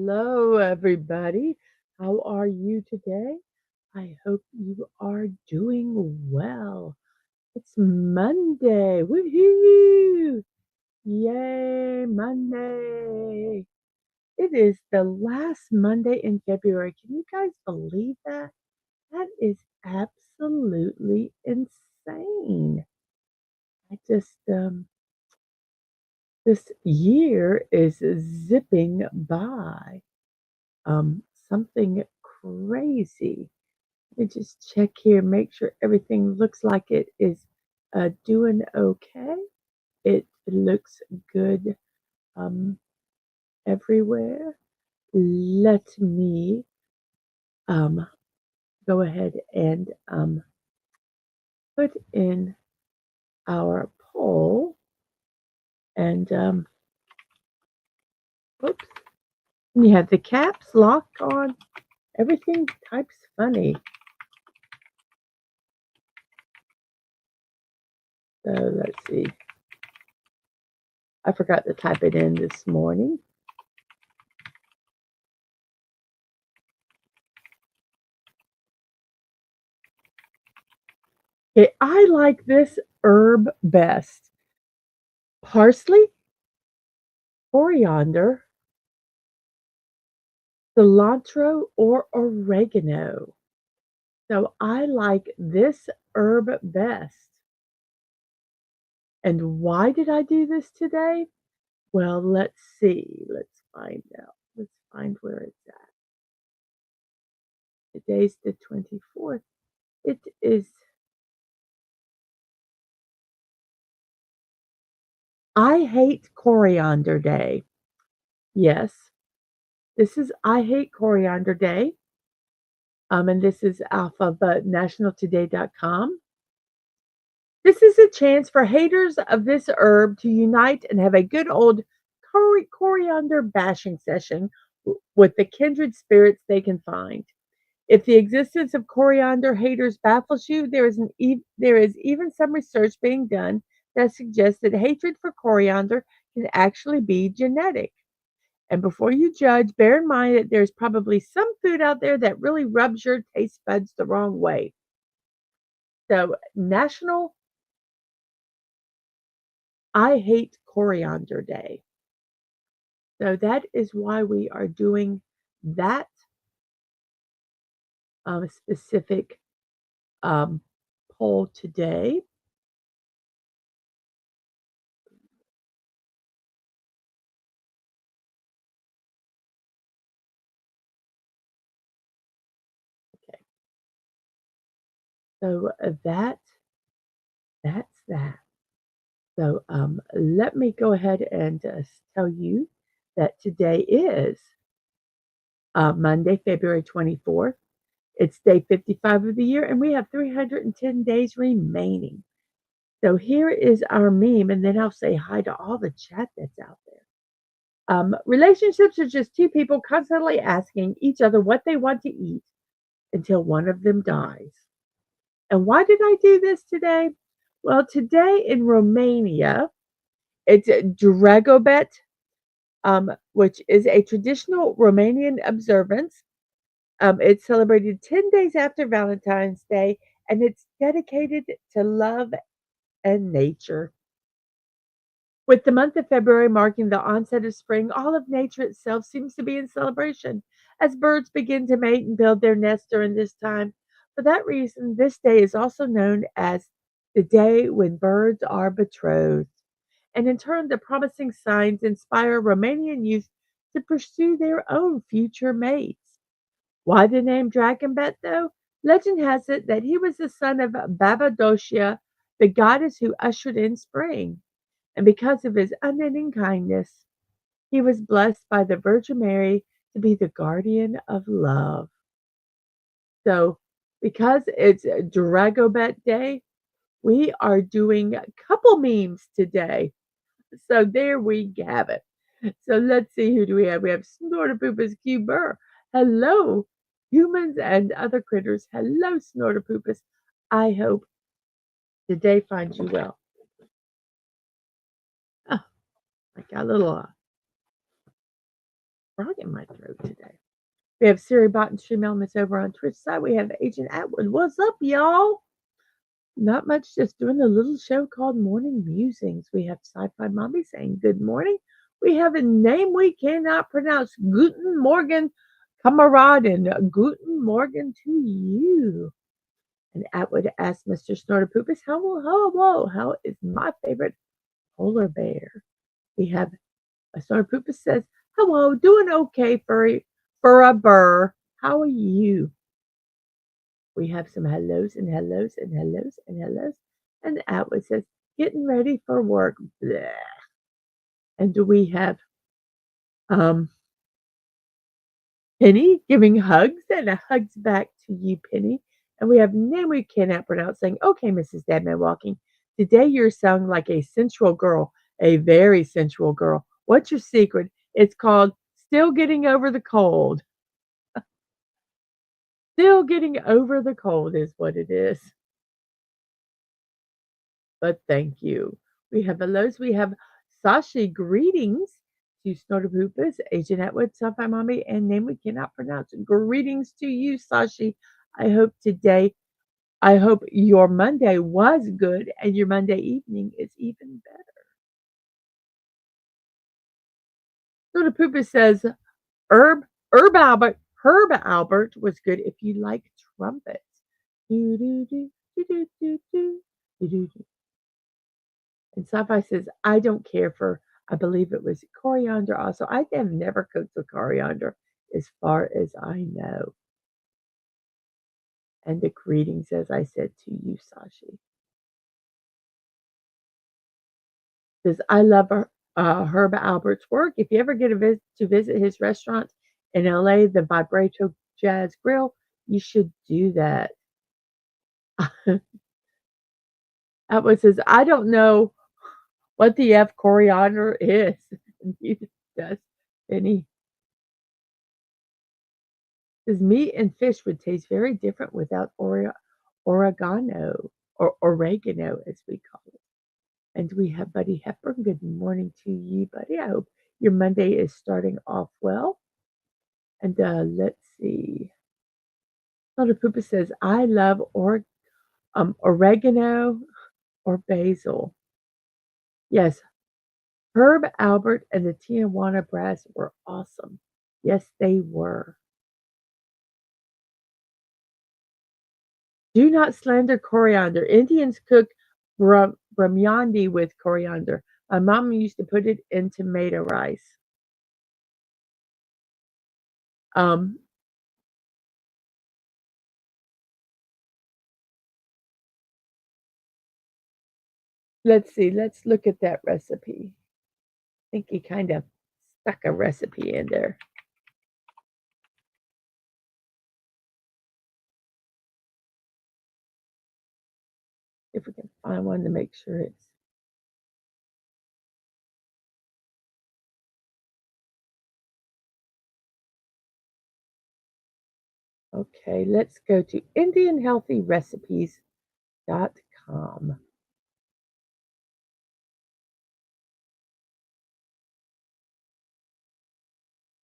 Hello, everybody. How are you today? I hope you are doing well. It's Monday. Woohoo! Yay, Monday. It is the last Monday in February. Can you guys believe that? That is absolutely insane. I just, this year is zipping by. Something crazy. Let me just check here, make sure everything looks like it is doing okay. It looks good everywhere. Let me um, go ahead and put in our poll and oops, and you have the caps lock on. Everything types funny. So let's see. I forgot to type it in this morning. Okay, I like this herb best. Parsley, coriander, cilantro, or oregano. So I like this herb best. And why did I do this today? Well, let's see. Let's find out. Let's find where it's at. Today's the 24th. It is I Hate Coriander Day. Yes, this is I Hate Coriander Day. And this is off of nationaltoday.com. This is a chance for haters of this herb to unite and have a good old coriander bashing session with the kindred spirits they can find. If the existence of coriander haters baffles you, there is even some research being done that suggests that hatred for coriander can actually be genetic. And before you judge, bear in mind that there's probably some food out there that really rubs your taste buds the wrong way. So, National I Hate Coriander Day. So, that is why we are doing that specific um, poll today. Okay. So, that's that. So let me go ahead and tell you that today is Monday, February 24th. It's day 55 of the year, and we have 310 days remaining. So here is our meme, and then I'll say hi to all the chat that's out there. Relationships are just two people constantly asking each other what they want to eat until one of them dies. And why did I do this today? Well, today in Romania, it's Dragobet, which is a traditional Romanian observance. It's celebrated 10 days after Valentine's Day, and it's dedicated to love and nature. With the month of February marking the onset of spring, all of nature itself seems to be in celebration as birds begin to mate and build their nests during this time. For that reason, this day is also known as the day when birds are betrothed. And in turn, the promising signs inspire Romanian youth to pursue their own future mates. Why the name Dragonbet, though? Legend has it that he was the son of Babadocia, the goddess who ushered in spring. And because of his unending kindness, he was blessed by the Virgin Mary to be the guardian of love. So, because it's Dragobet Day, we are doing a couple memes today. So there we have it. So let's see, who do we have? We have Snorterpoopus Cuber. Hello, humans and other critters. Hello, Snorterpoopus. I hope today finds you well. Oh, I got a little frog in my throat today. We have Siri Bot and Stream Elements over on Twitch side. We have Agent Atwood. What's up, y'all? Not much, just doing a little show called Morning Musings. We have Sci-Fi Mommy saying good morning. We have a name we cannot pronounce. Guten Morgen, Kameraden. Guten Morgen to you. And Atwood asked Mr. Snorterpoopus, how is my favorite polar bear? We have a Snorterpoopus says, hello, doing okay for a burr. How are you? We have some hellos and hellos and hellos and hellos. And Atwood says, getting ready for work. Bleh. And we have Penny giving hugs and a hugs back to you, Penny. And we have name we cannot pronounce saying, okay, Mrs. Dadman Walking. Today you're sounding like a sensual girl, a very sensual girl. What's your secret? It's called Still Getting Over the Cold. Still getting over the cold is what it is. But thank you. We have hellos. We have Sashi greetings to Snorterpoopus, Agent Atwood, Sci-Fi Mommy, and name we cannot pronounce. Greetings to you, Sashi. I hope your Monday was good and your Monday evening is even better. Snorterpoopus says, Herb Albert was good if you like trumpets. Do, do, do, do, do, do, do, do, do, do. And Sci-Fi says, I don't care for, I believe it was coriander also. I have never cooked with coriander as far as I know. And the greetings, as I said to you, Sashi. Says, I love Herb Albert's work. If you ever get to visit his restaurant in LA, the Vibrato Jazz Grill, you should do that. Atwood says, I don't know what the F coriander is. Neither does Penny. Says meat and fish would taste very different without oregano or oregano, as we call it. And we have Buddy Hepburn. Good morning to you, Buddy. I hope your Monday is starting off well. And let's see. Elder Poopa says, I love oregano or basil. Yes, Herb Albert and the Tijuana Brass were awesome. Yes, they were. Do not slander coriander. Indians cook biryani with coriander. My mom used to put it in tomato rice. Let's see. Let's look at that recipe. I think he kind of stuck a recipe in there. If we can find one to make sure it's. Okay, let's go to IndianHealthyRecipes.com.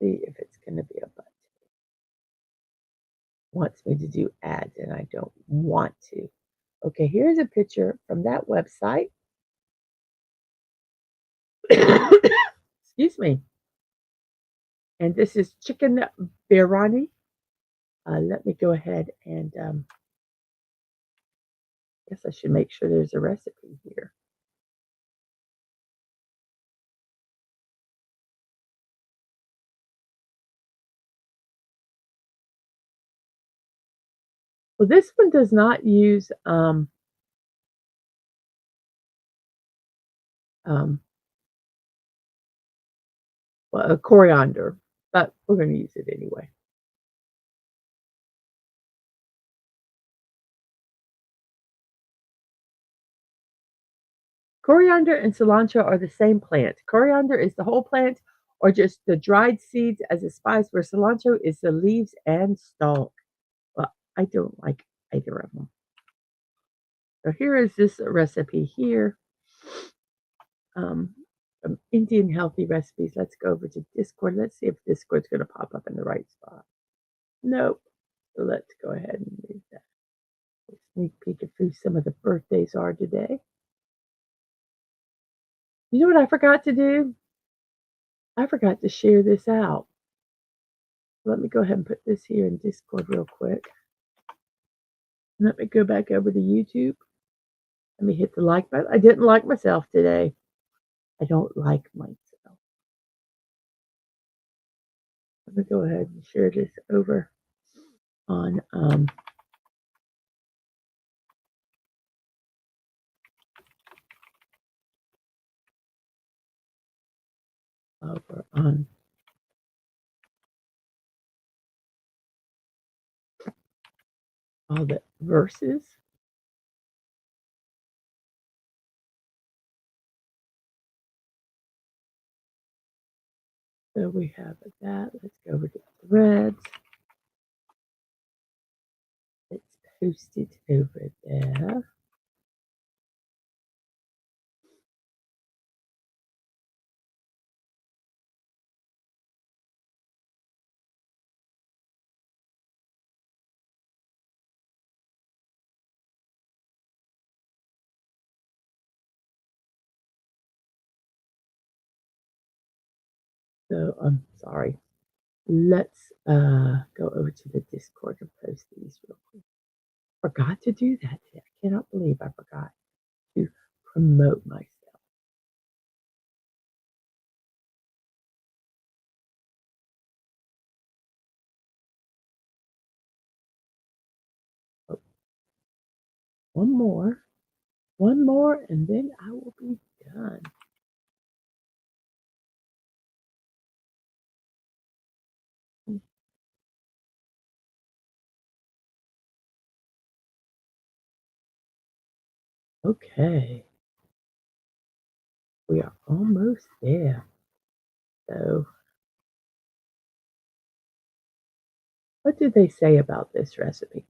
See if it's going to be a button. Wants me to do ads and I don't want to. Okay, here's a picture from that website. Excuse me. And this is chicken biryani. Let me go ahead and guess I should make sure there's a recipe here. Well, this one does not use coriander, but we're going to use it anyway. Coriander and cilantro are the same plant. Coriander is the whole plant or just the dried seeds as a spice, where cilantro is the leaves and stalk. Well, I don't like either of them. So here is this recipe here. some Indian healthy recipes. Let's go over to Discord. Let's see if Discord's going to pop up in the right spot. Nope. So let's go ahead and leave that. Sneak peek at who some of the birthdays are today. You know what I forgot to do? I forgot to share this out. Let me go ahead and put this here in Discord real quick. Let me go back over to YouTube. Let me hit the like button. I didn't like myself today. I don't like myself. Let me go ahead and share this over on all the verses. So we have that. Let's go over to threads. It's posted over there. So I'm sorry. Let's go over to the Discord and post these real quick. Forgot to do that today. I cannot believe I forgot to promote myself. Oh, one more, and then I will be done. Okay, we are almost there. So, what did they say about this recipe?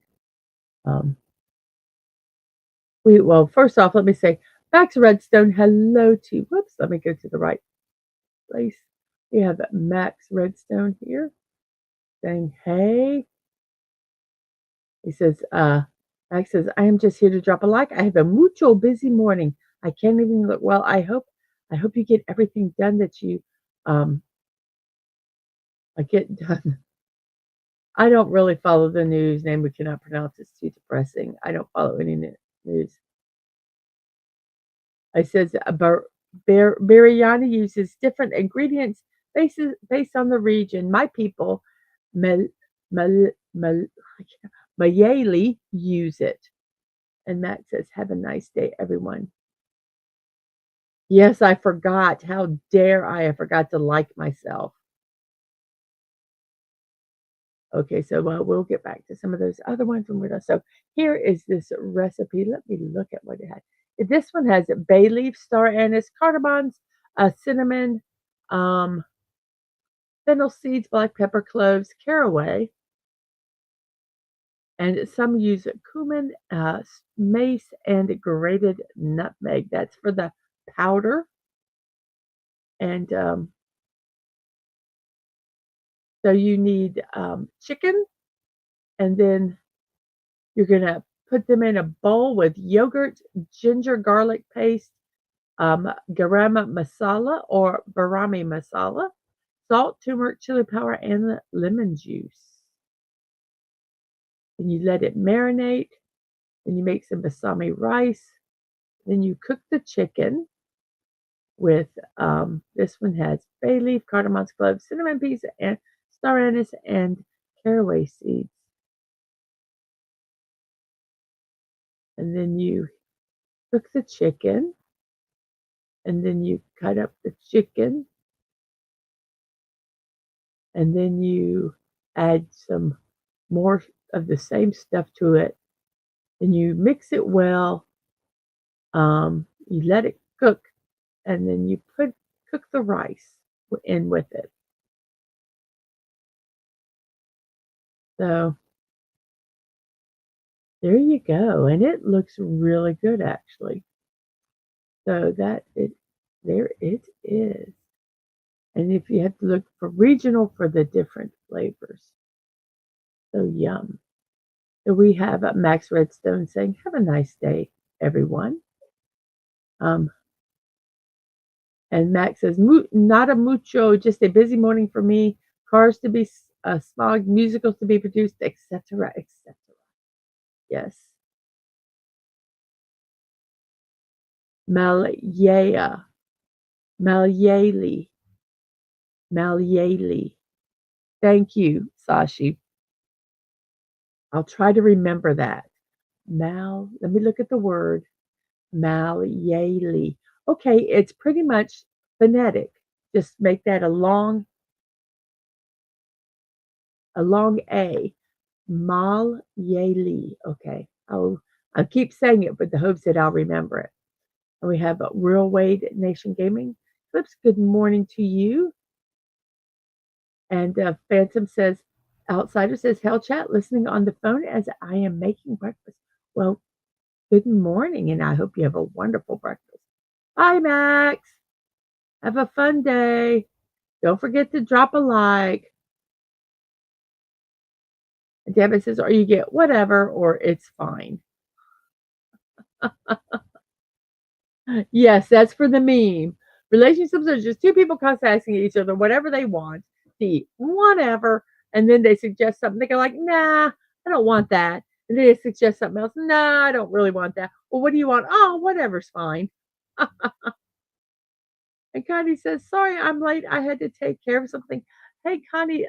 Well, first off, let me say, Max Redstone, hello to, whoops, let me go to the right place. We have Max Redstone here saying, hey. He says, Max says, I am just here to drop a like. I have a mucho busy morning. I can't even look. Well, I hope you get everything done that you get done. I don't really follow the news. Name we cannot pronounce. It's too depressing. I don't follow any news. It says biryani uses different ingredients based on the region. My people, Mayeli, use it. And Matt says, have a nice day, everyone. Yes, I forgot. How dare I? I forgot to like myself. Okay, so we'll get back to some of those other ones when we're done. So here is this recipe. Let me look at what it has. This one has bay leaf, star anise, cardamoms, cinnamon, fennel seeds, black pepper, cloves, caraway, and some use cumin, mace, and grated nutmeg. That's for the powder. And so you need chicken, and then you're going to put them in a bowl with yogurt, ginger garlic paste, garam masala or barami masala, salt, turmeric, chili powder, and lemon juice. And you let it marinate, and you make some basmati rice. Then you cook the chicken with, this one has bay leaf, cardamom, cloves, cinnamon peas, and star anise, and caraway seeds. And then you cook the chicken, and then you cut up the chicken, and then you add some more of the same stuff to it. Then you mix it well. You let it cook, and then you cook the rice in with it. So there you go, and it looks really good actually. So that it There it is. And if you have to look for regional for the different flavors. So yum. So we have Max Redstone saying, have a nice day, everyone. Um, and Max says, not a mucho, just a busy morning for me. Cars to be slogged, musicals to be produced, etc., etc. Yes. Malyea. Malyeli. Malyeli. Thank you, Sashi. I'll try to remember that. Let me look at the word. Malyeli. Okay, it's pretty much phonetic. Just make that a long A. Malyeli. Okay. I'll keep saying it with the hopes that I'll remember it. And we have Real Wade Nation Gaming. Flips, good morning to you. And Phantom says, Outsider says, Hell chat, listening on the phone as I am making breakfast. Well, good morning, and I hope you have a wonderful breakfast. Bye, Max. Have a fun day. Don't forget to drop a like. And Devin says, or you get whatever, or it's fine. Yes, that's for the meme. Relationships are just two people constantly asking each other whatever they want to eat, whatever, and then they suggest something. They go like, "Nah, I don't want that," and then they suggest something else. Nah, I don't really want that. Well, what do you want? Oh, whatever's fine. And Connie says, "Sorry, I'm late. I had to take care of something." Hey, Connie,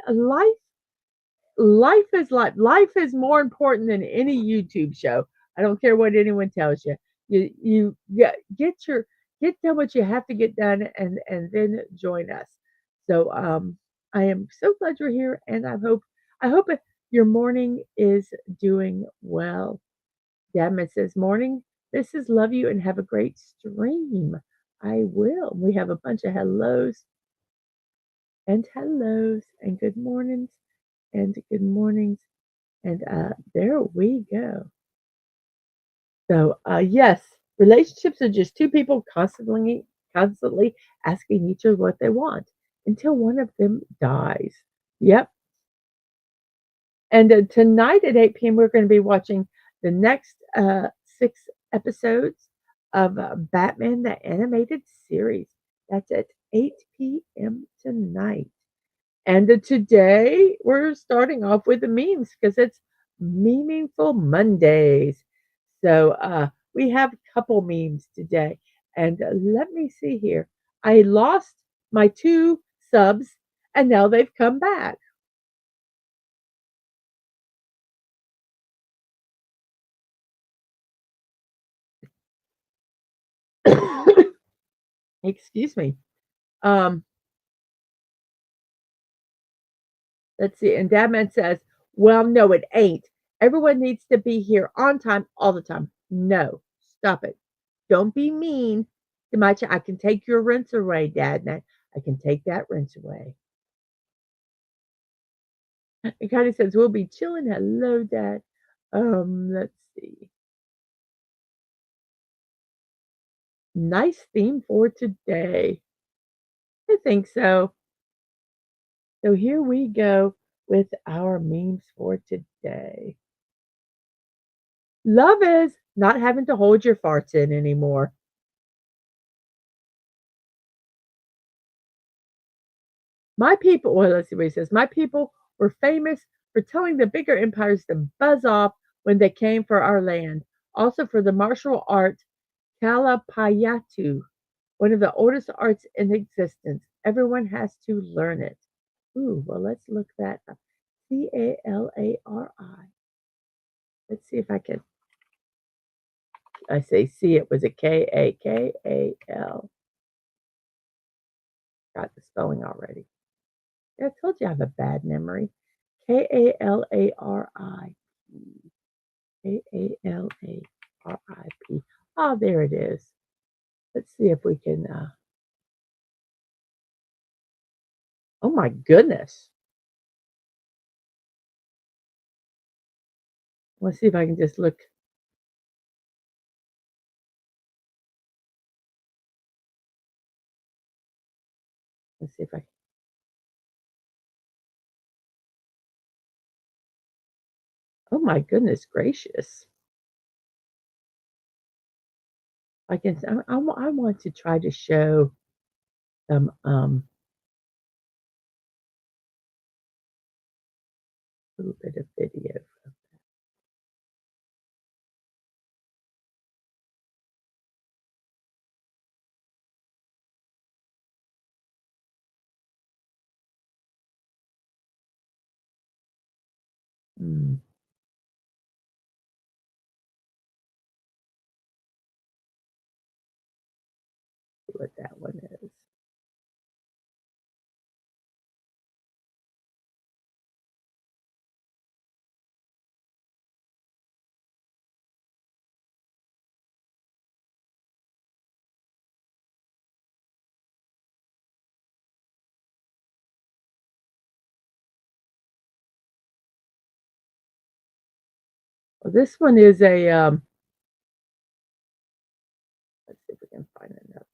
life is life. Life is more important than any YouTube show. I don't care what anyone tells you. Get done what you have to get done, and then join us. So I am so glad you're here, and I hope your morning is doing well. Dadman says, "Morning. This is love you and have a great stream." I will. We have a bunch of hellos and good mornings and good mornings. And there we go. So yes, relationships are just two people constantly asking each other what they want until one of them dies. Yep. And tonight at 8 p.m. we're going to be watching the next 6 episodes of Batman the Animated Series. That's at 8 p.m. tonight. And today we're starting off with the memes because it's Meaningful Mondays. So we have a couple memes today. And let me see here. I lost my 2 subs and now they've come back. Excuse me. Um, let's see. And Dadman says, well, no, it ain't. Everyone needs to be here on time all the time. No, stop it. Don't be mean to my child. I can take your rinse away, Dad. I can take that rinse away. And Connie says, we'll be chilling. Hello, Dad. Let's see. Nice theme for today. I think so. So here we go with our memes for today. Love is not having to hold your farts in anymore. My people, well, let's see what he says. My people were famous for telling the bigger empires to buzz off when they came for our land. Also for the martial art Kalapayatu, one of the oldest arts in existence. Everyone has to learn it. Ooh, well, let's look that up. Calari. Let's see if I can. I say C, it was a Kakal. Got the spelling already. I told you I have a bad memory. Kalari. Kalari. Oh, there it is. Let's see if we can. Oh my goodness. Let's see if I can just look. let's see if I oh my goodness gracious. I can I want to try to show some, little bit of video. Mm, see what that one is. Well, this one is a, let's see if we can find another.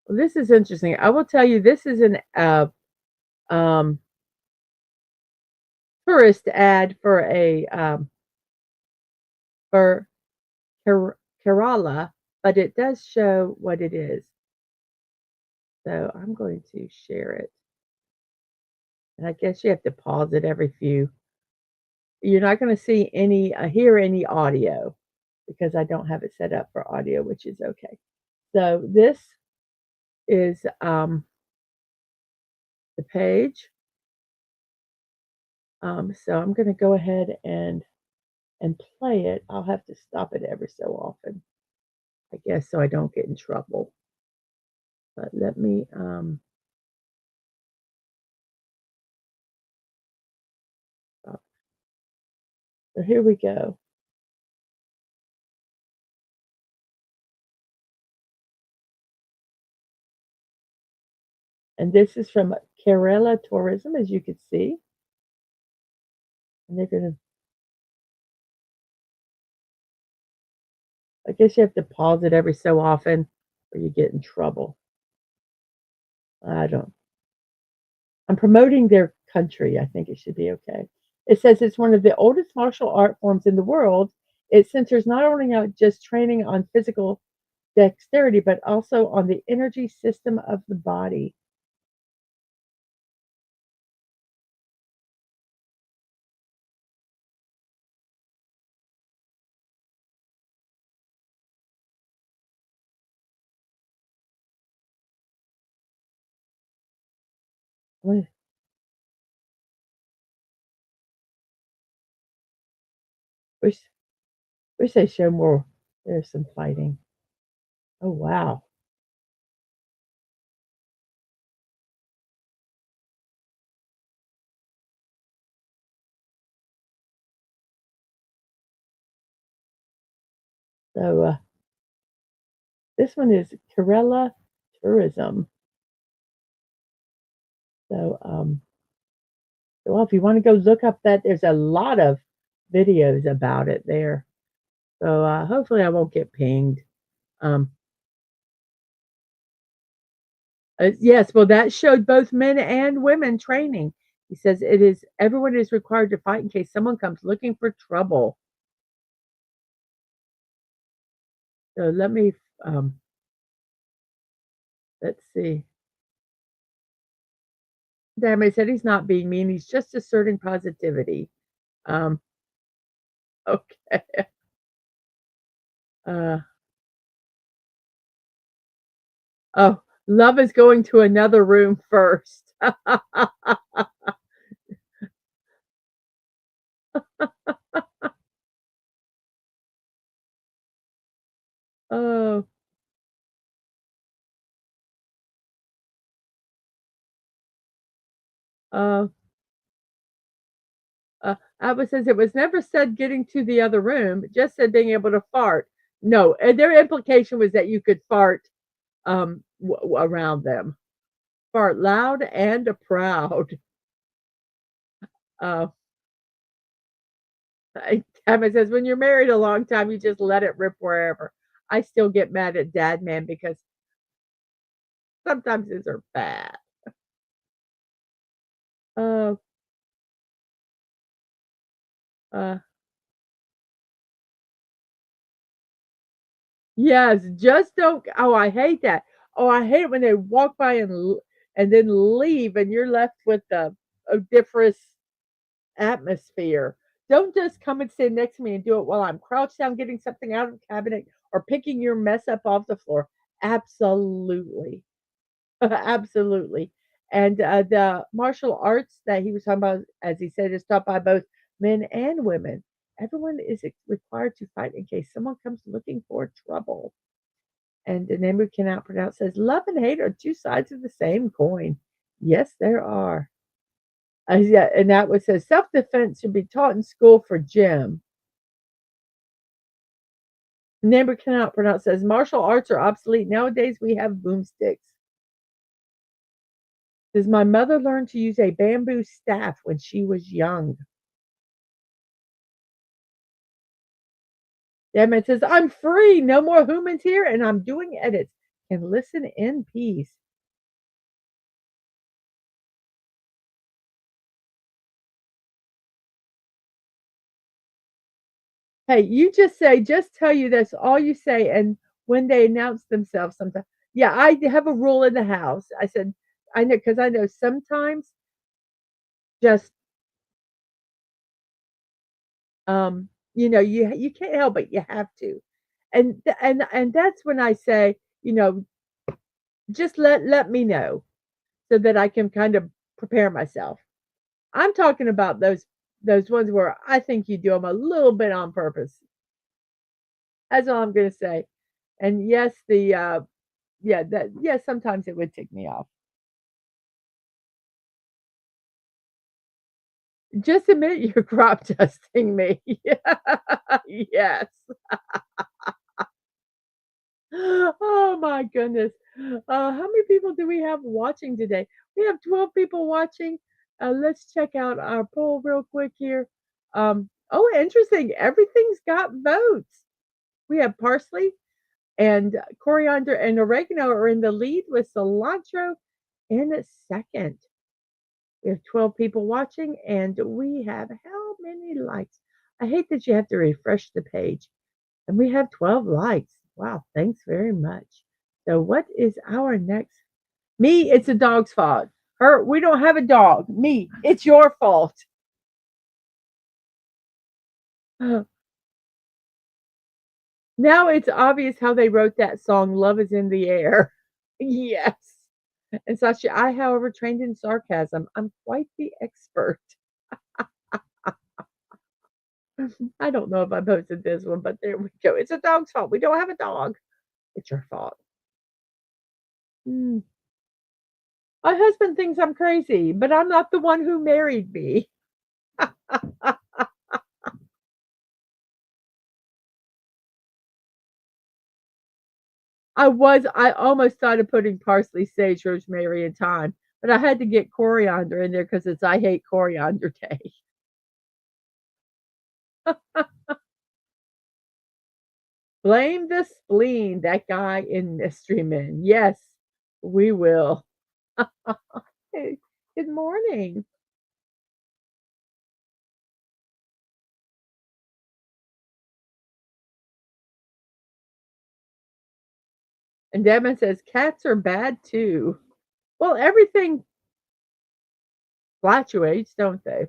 Well, this is interesting. I will tell you, this is an, um, tourist ad for a, for Kerala, but it does show what it is. So I'm going to share it. And I guess you have to pause it every few. You're not going to see any, hear any audio because I don't have it set up for audio, which is okay. So this is the page. So I'm going to go ahead and play it. I'll have to stop it every so often, I guess, so I don't get in trouble. But let me stop. So here we go. And this is from Kerala Tourism, as you can see. And they're going to, I guess you have to pause it every so often or you get in trouble. I don't. I'm promoting their country. I think it should be okay. It says it's one of the oldest martial art forms in the world. It centers not only on just training on physical dexterity, but also on the energy system of the body. I wish, wish they show more. There's some fighting. Oh, wow. So this one is Kerala Tourism. So, well, if you want to go look up that, there's a lot of videos about it there. So hopefully I won't get pinged. Um, yes, well, that showed both men and women training. He says it is everyone is required to fight in case someone comes looking for trouble. So let me let's see. Damn, said he's not being mean. He's just asserting positivity. Um, okay. Uh, oh, love is going to another room first. Oh, uh, Albert says it was never said getting to the other room, it just said being able to fart. No, and their implication was that you could fart around them. Fart loud and proud. Uh, Kevin says, when you're married a long time, you just let it rip wherever. I still get mad at Dad Man because sometimes his are bad. Uh, uh, yes, just don't. Oh, I hate that. Oh, I hate it when they walk by and then leave, and you're left with the odoriferous atmosphere. Don't just come and stand next to me and do it while I'm crouched down getting something out of the cabinet or picking your mess up off the floor. Absolutely. Absolutely. And the martial arts that he was talking about, as he said, is taught by both men and women. Everyone is required to fight in case someone comes looking for trouble. And the name we cannot pronounce says, love and hate are two sides of the same coin. Yes, there are. Yeah, and that was says self defense should be taught in school for Jim. Neighbor cannot pronounce says martial arts are obsolete. Nowadays we have boomsticks. Says my mother learned to use a bamboo staff when she was young. Deadman says, I'm free, no more humans here, and I'm doing edits. Can listen in peace. Hey, you just say, just tell you that's all you say. And when they announce themselves sometimes, yeah, I have a rule in the house. I said, I know, because I know sometimes just, you can't help it. You have to. And that's when I say, just let me know so that I can kind of prepare myself. I'm talking about those ones where I think you do them a little bit on purpose. That's all I'm going to say. And yes, sometimes it would tick me off. Just admit you're crop dusting me. Yes. Oh my goodness. How many people do we have watching today? We have 12 people watching. Let's check out our poll real quick here. Oh, interesting. Everything's got votes. We have parsley and coriander and oregano are in the lead with cilantro in a second. We have 12 people watching and we have how many likes? I hate that you have to refresh the page. And we have 12 likes. Wow, thanks very much. So what is our next? Me, it's a dog's fault. Her, we don't have a dog. Me, it's your fault. Now it's obvious how they wrote that song, Love is in the Air. Yes. And Sasha, I, however, trained in sarcasm. I'm quite the expert. I don't know if I posted this one, but there we go. It's a dog's fault. We don't have a dog. It's your fault. Mm. My husband thinks I'm crazy, but I'm not the one who married me. I almost started putting parsley, sage, rosemary, and thyme, but I had to get coriander in there because it's I hate coriander day. Blame the spleen, that guy in Mystery Men. Yes, we will. Hey, good morning. And Devin says cats are bad too. Well, everything fluctuates, don't they?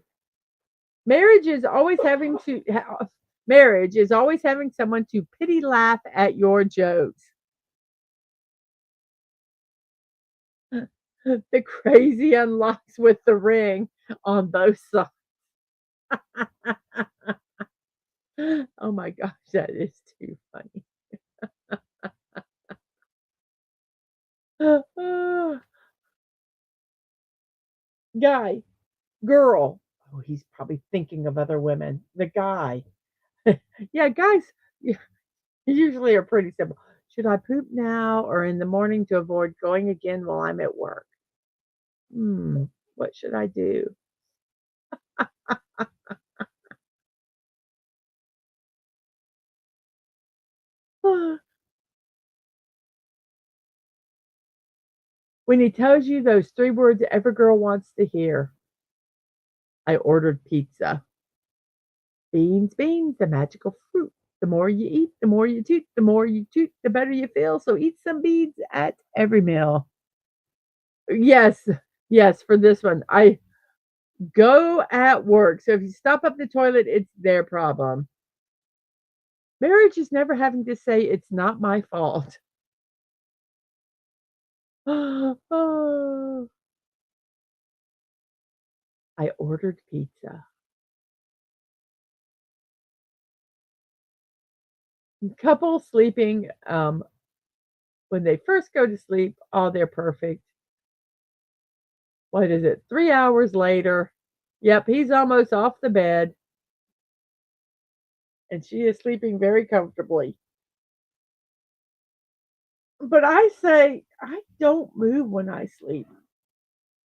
Marriage is always having to marriage is always having someone to pity laugh at your jokes. The crazy unlocks with the ring on both sides. Oh my gosh, that is too funny. Guy, girl. Oh, he's probably thinking of other women. The guy. Yeah, guys usually are pretty simple. Should I poop now or in the morning to avoid going again while I'm at work? Hmm, what should I do? When he tells you those 3 words every girl wants to hear, I ordered pizza. Beans, beans, the magical fruit. The more you eat, the more you toot. The more you toot, the better you feel. So eat some beans at every meal. Yes, yes, for this one. I go at work. So if you stop up the toilet, it's their problem. Marriage is never having to say it's not my fault. Oh, I ordered pizza. Couple sleeping when they first go to sleep, oh, they're perfect. What is it? 3 hours later. Yep, he's almost off the bed and she is sleeping very comfortably. But I say I don't move when I sleep.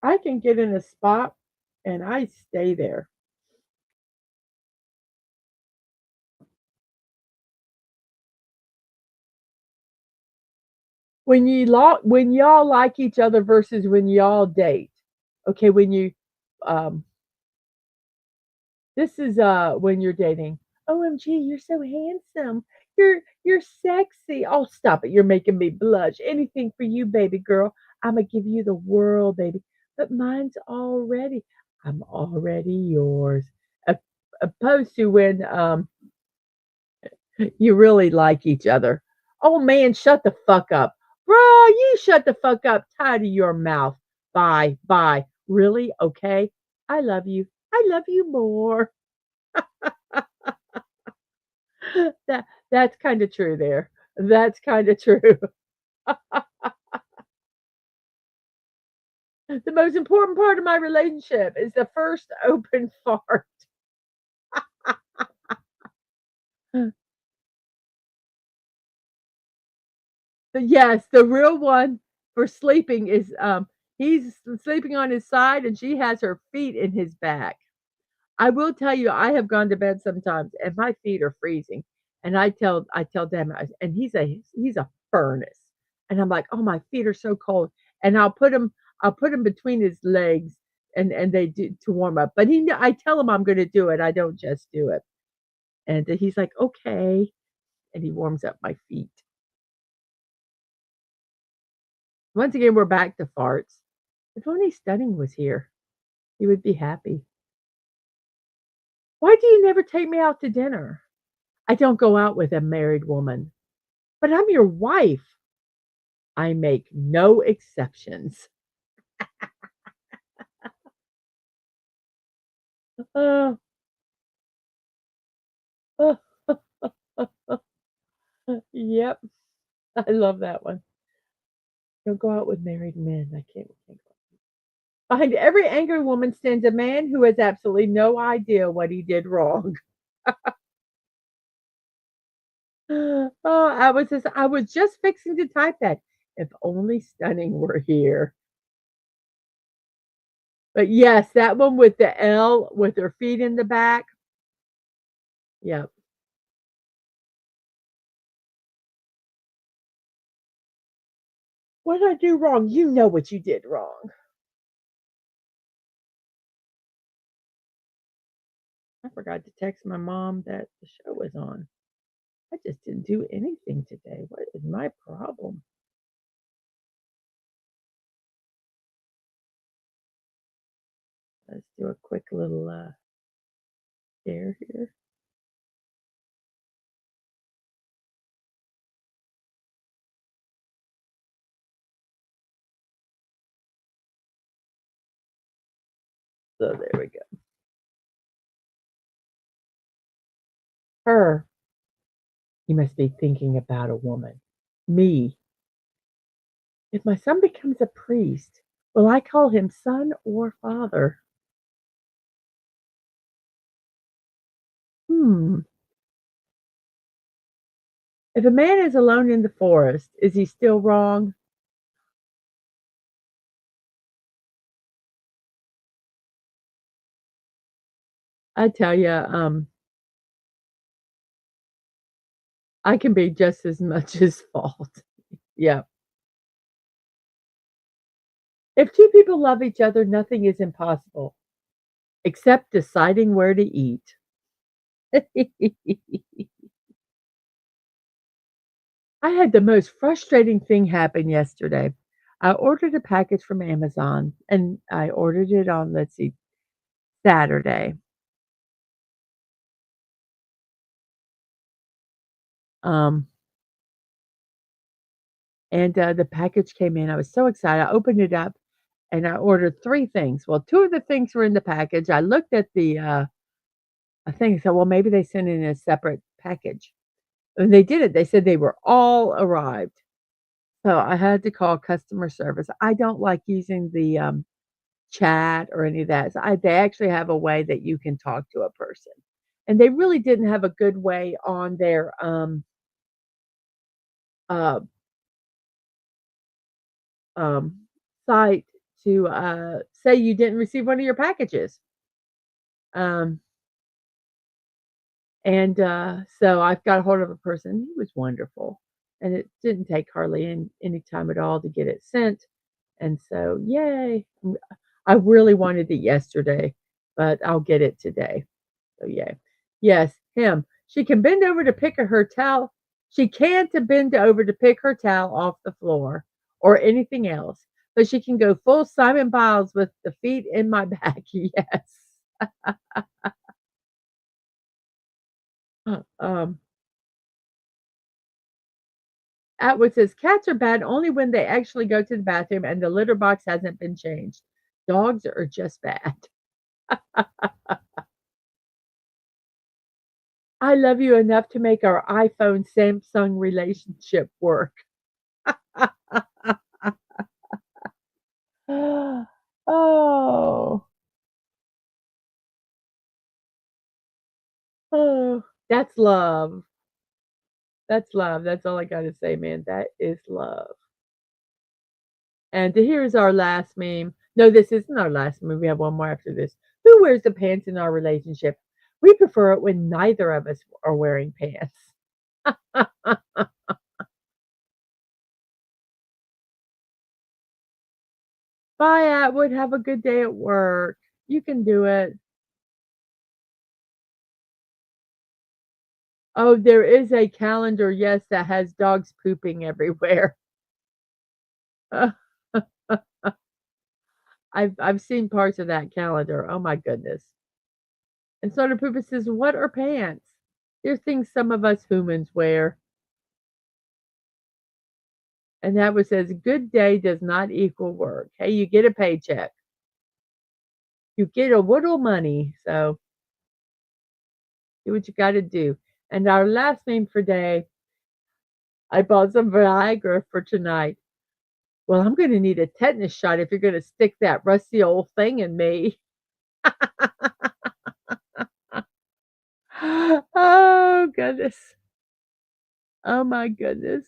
I can get in a spot and I stay there. When y'all like each other versus when y'all date. Okay, when you um this is when you're dating. OMG, you're so handsome. You're sexy. Oh, stop it. You're making me blush. Anything for you, baby girl. I'ma give you the world, baby. But mine's already. I'm already yours. A- Opposed to when you really like each other. Oh man, shut the fuck up. Bruh, you shut the fuck up. Tired of your mouth. Bye. Bye. Really? Okay. I love you. I love you more. That's kind of true there. That's kind of true. The most important part of my relationship is the first open fart. Yes, the real one for sleeping is he's sleeping on his side and she has her feet in his back. I will tell you, I have gone to bed sometimes and my feet are freezing. And I tell them, and he's a furnace, and I'm like, oh, my feet are so cold, and I'll put him between his legs, and they do to warm up. But I tell him I'm going to do it. I don't just do it, and he's like, okay, and he warms up my feet. Once again, we're back to farts. If only Stunning was here, he would be happy. Why do you never take me out to dinner? I don't go out with a married woman. But I'm your wife. I make no exceptions. Uh, uh, yep, I love that one. Don't go out with married men. I can't. Behind every angry woman stands a man who has absolutely no idea what he did wrong. Oh, I was just fixing to type that. If only Stunning were here. But yes, that one with the L with her feet in the back. Yep. What did I do wrong? You know what you did wrong. I forgot to text my mom that the show was on. I just didn't do anything today. What is my problem? Let's do a quick little share here. So there we go. Her, you must be thinking about a woman. Me, if my son becomes a priest, will I call him son or father? Hmm. If a man is alone in the forest, is he still wrong? I tell you, I can be just as much his fault. Yeah. If two people love each other, nothing is impossible except deciding where to eat. I had the most frustrating thing happen yesterday. I ordered a package from Amazon and I ordered it on, let's see, Saturday. Um, and the package came in. I was so excited. I opened it up and I ordered 3 things. Well, 2 of the things were in the package. I looked at the thing and said, well, maybe they sent it in a separate package. And they didn't. They said they were all arrived. So I had to call customer service. I don't like using the chat or any of that. So they actually have a way that you can talk to a person. And they really didn't have a good way on their uh, um, site to say you didn't receive one of your packages. Um, and so I've got a hold of a person. He was wonderful. And it didn't take hardly any time at all to get it sent. And so, yay. I really wanted it yesterday, but I'll get it today. So, yay. Yes, him. She can bend over to pick her towel. She can't bend over to pick her towel off the floor or anything else, but she can go full Simon Biles with the feet in my back. Yes. Um, Atwood says cats are bad only when they actually go to the bathroom and the litter box hasn't been changed. Dogs are just bad. I love you enough to make our iPhone Samsung relationship work. Oh, oh, that's love. That's love. That's all I got to say, man. That is love. And here's our last meme. No, this isn't our last meme. We have one more after this. Who wears the pants in our relationship? We prefer it when neither of us are wearing pants. Bye, Atwood. Have a good day at work. You can do it. Oh, there is a calendar, yes, that has dogs pooping everywhere. I've seen parts of that calendar. Oh my goodness. And Soda Poopa says, "What are pants? They're things some of us humans wear." And that was says, "Good day does not equal work. Hey, you get a paycheck. You get a little money. So do what you got to do." And our last name for day, I bought some Viagra for tonight. Well, I'm going to need a tetanus shot if you're going to stick that rusty old thing in me. Oh, goodness. Oh, my goodness.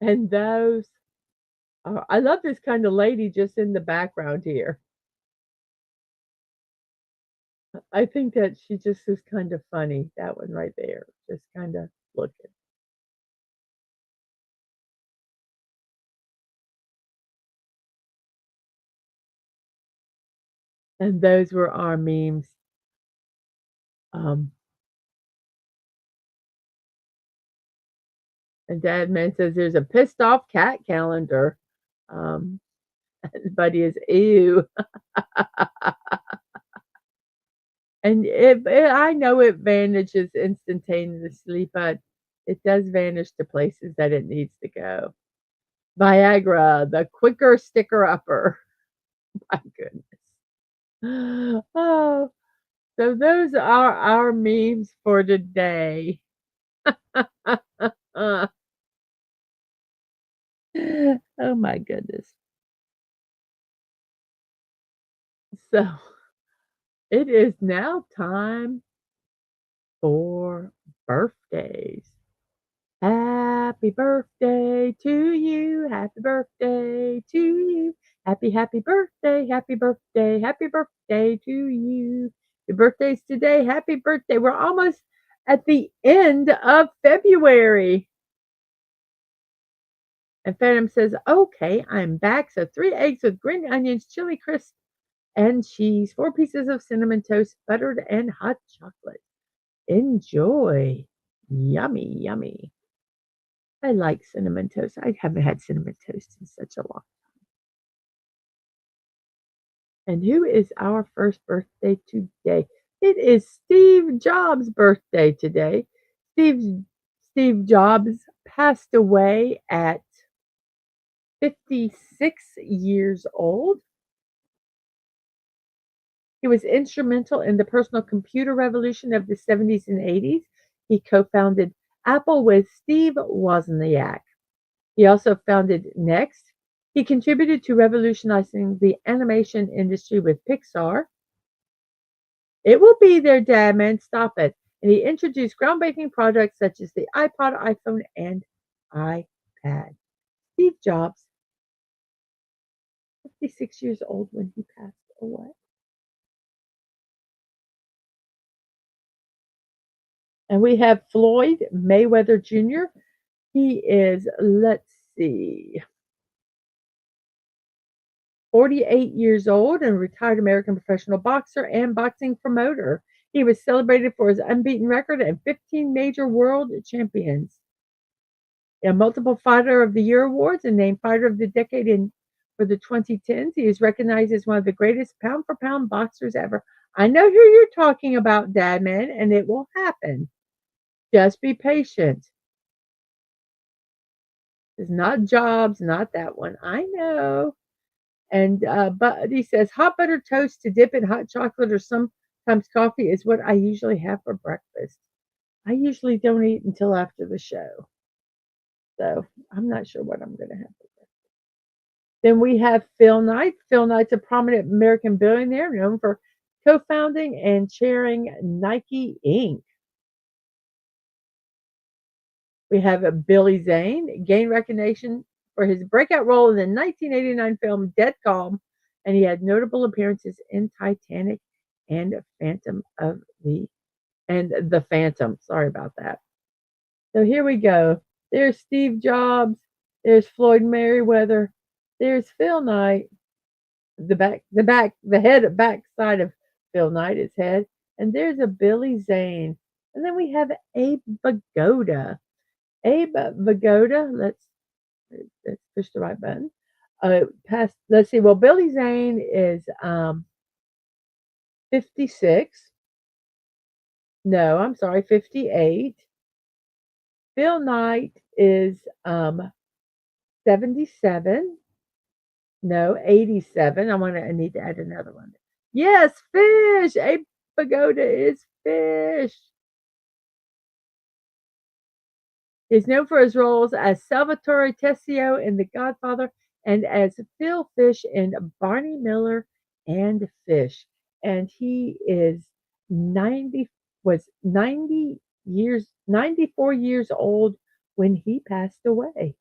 And those are, I love this kind of lady just in the background here. I think that she just is kind of funny. That one right there, just kind of looking. And those were our memes. Um, and Dadman says there's a pissed off cat calendar. Um, Buddy is ew. And I know it vanishes instantaneously, but it does vanish to places that it needs to go. Viagra, the quicker sticker upper. My goodness. Oh, so those are our memes for today. Oh my goodness. So it is now time for birthdays. Happy birthday to you. Happy birthday to you. Happy birthday, happy birthday to you. Your birthday's today. Happy birthday. We're almost at the end of February. And Phantom says, okay, I'm back. So 3 eggs with green onions, chili crisp, and cheese, 4 pieces of cinnamon toast, buttered and hot chocolate. Enjoy. Yummy, yummy. I like cinnamon toast. I haven't had cinnamon toast in such a long. And who is our first birthday today? It is Steve Jobs' birthday today. Steve Jobs passed away at 56 years old. He was instrumental in the personal computer revolution of the 70s and 80s. He co-founded Apple with Steve Wozniak. He also founded Next. He contributed to revolutionizing the animation industry with Pixar. It will be there, Dad, man. Stop it. And he introduced groundbreaking products such as the iPod, iPhone, and iPad. Steve Jobs, 56 years old when he passed away. And we have Floyd Mayweather Jr. He is, let's see, 48 years old and retired American professional boxer and boxing promoter. He was celebrated for his unbeaten record and 15 major world champions. A multiple Fighter of the Year awards and named Fighter of the Decade for the 2010s. He is recognized as one of the greatest pound for pound boxers ever. I know who you're talking about, Dadman, and it will happen. Just be patient. It's not Jobs, not that one. I know. And but he says hot buttered toast to dip in hot chocolate or sometimes coffee is what I usually have for breakfast. I usually don't eat until after the show. So I'm not sure what I'm going to have for breakfast. Then we have Phil Knight. Phil Knight's a prominent American billionaire known for co-founding and chairing Nike Inc. We have Billy Zane, gained recognition for his breakout role in the 1989 film Dead Calm, and he had notable appearances in Titanic and The Phantom. Sorry about that. So here we go. There's Steve Jobs. There's Floyd Mayweather. There's Phil Knight. Back side of Phil Knight, his head. And there's a Billy Zane. And then we have Abe Vigoda. Abe Vigoda, let's push the right button. Let's see. Well, Billy Zane is 56. No, I'm sorry, 58. Phil Knight is 77. No, 87. I need to add another one. Yes, Fish. Abe Vigoda is Fish. He's known for his roles as Salvatore Tessio in The Godfather and as Phil Fish in Barney Miller and Fish. And he is 94 years old when he passed away.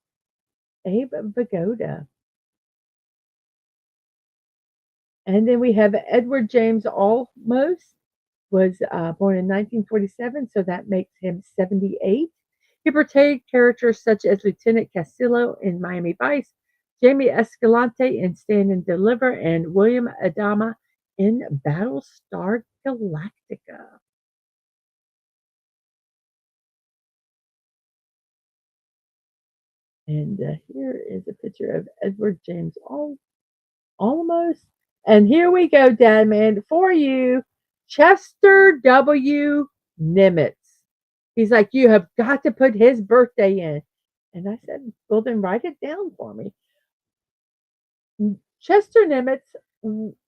Abe Vigoda. And then we have Edward James Olmos, was born in 1947, so that makes him 78. He portrayed characters such as Lieutenant Castillo in Miami Vice, Jamie Escalante in Stand and Deliver, and William Adama in Battlestar Galactica. And here is a picture of Edward James Olmos. And here we go, Dad Man, for you, Chester W. Nimitz. He's like, you have got to put his birthday in. And I said, well, then write it down for me. Chester Nimitz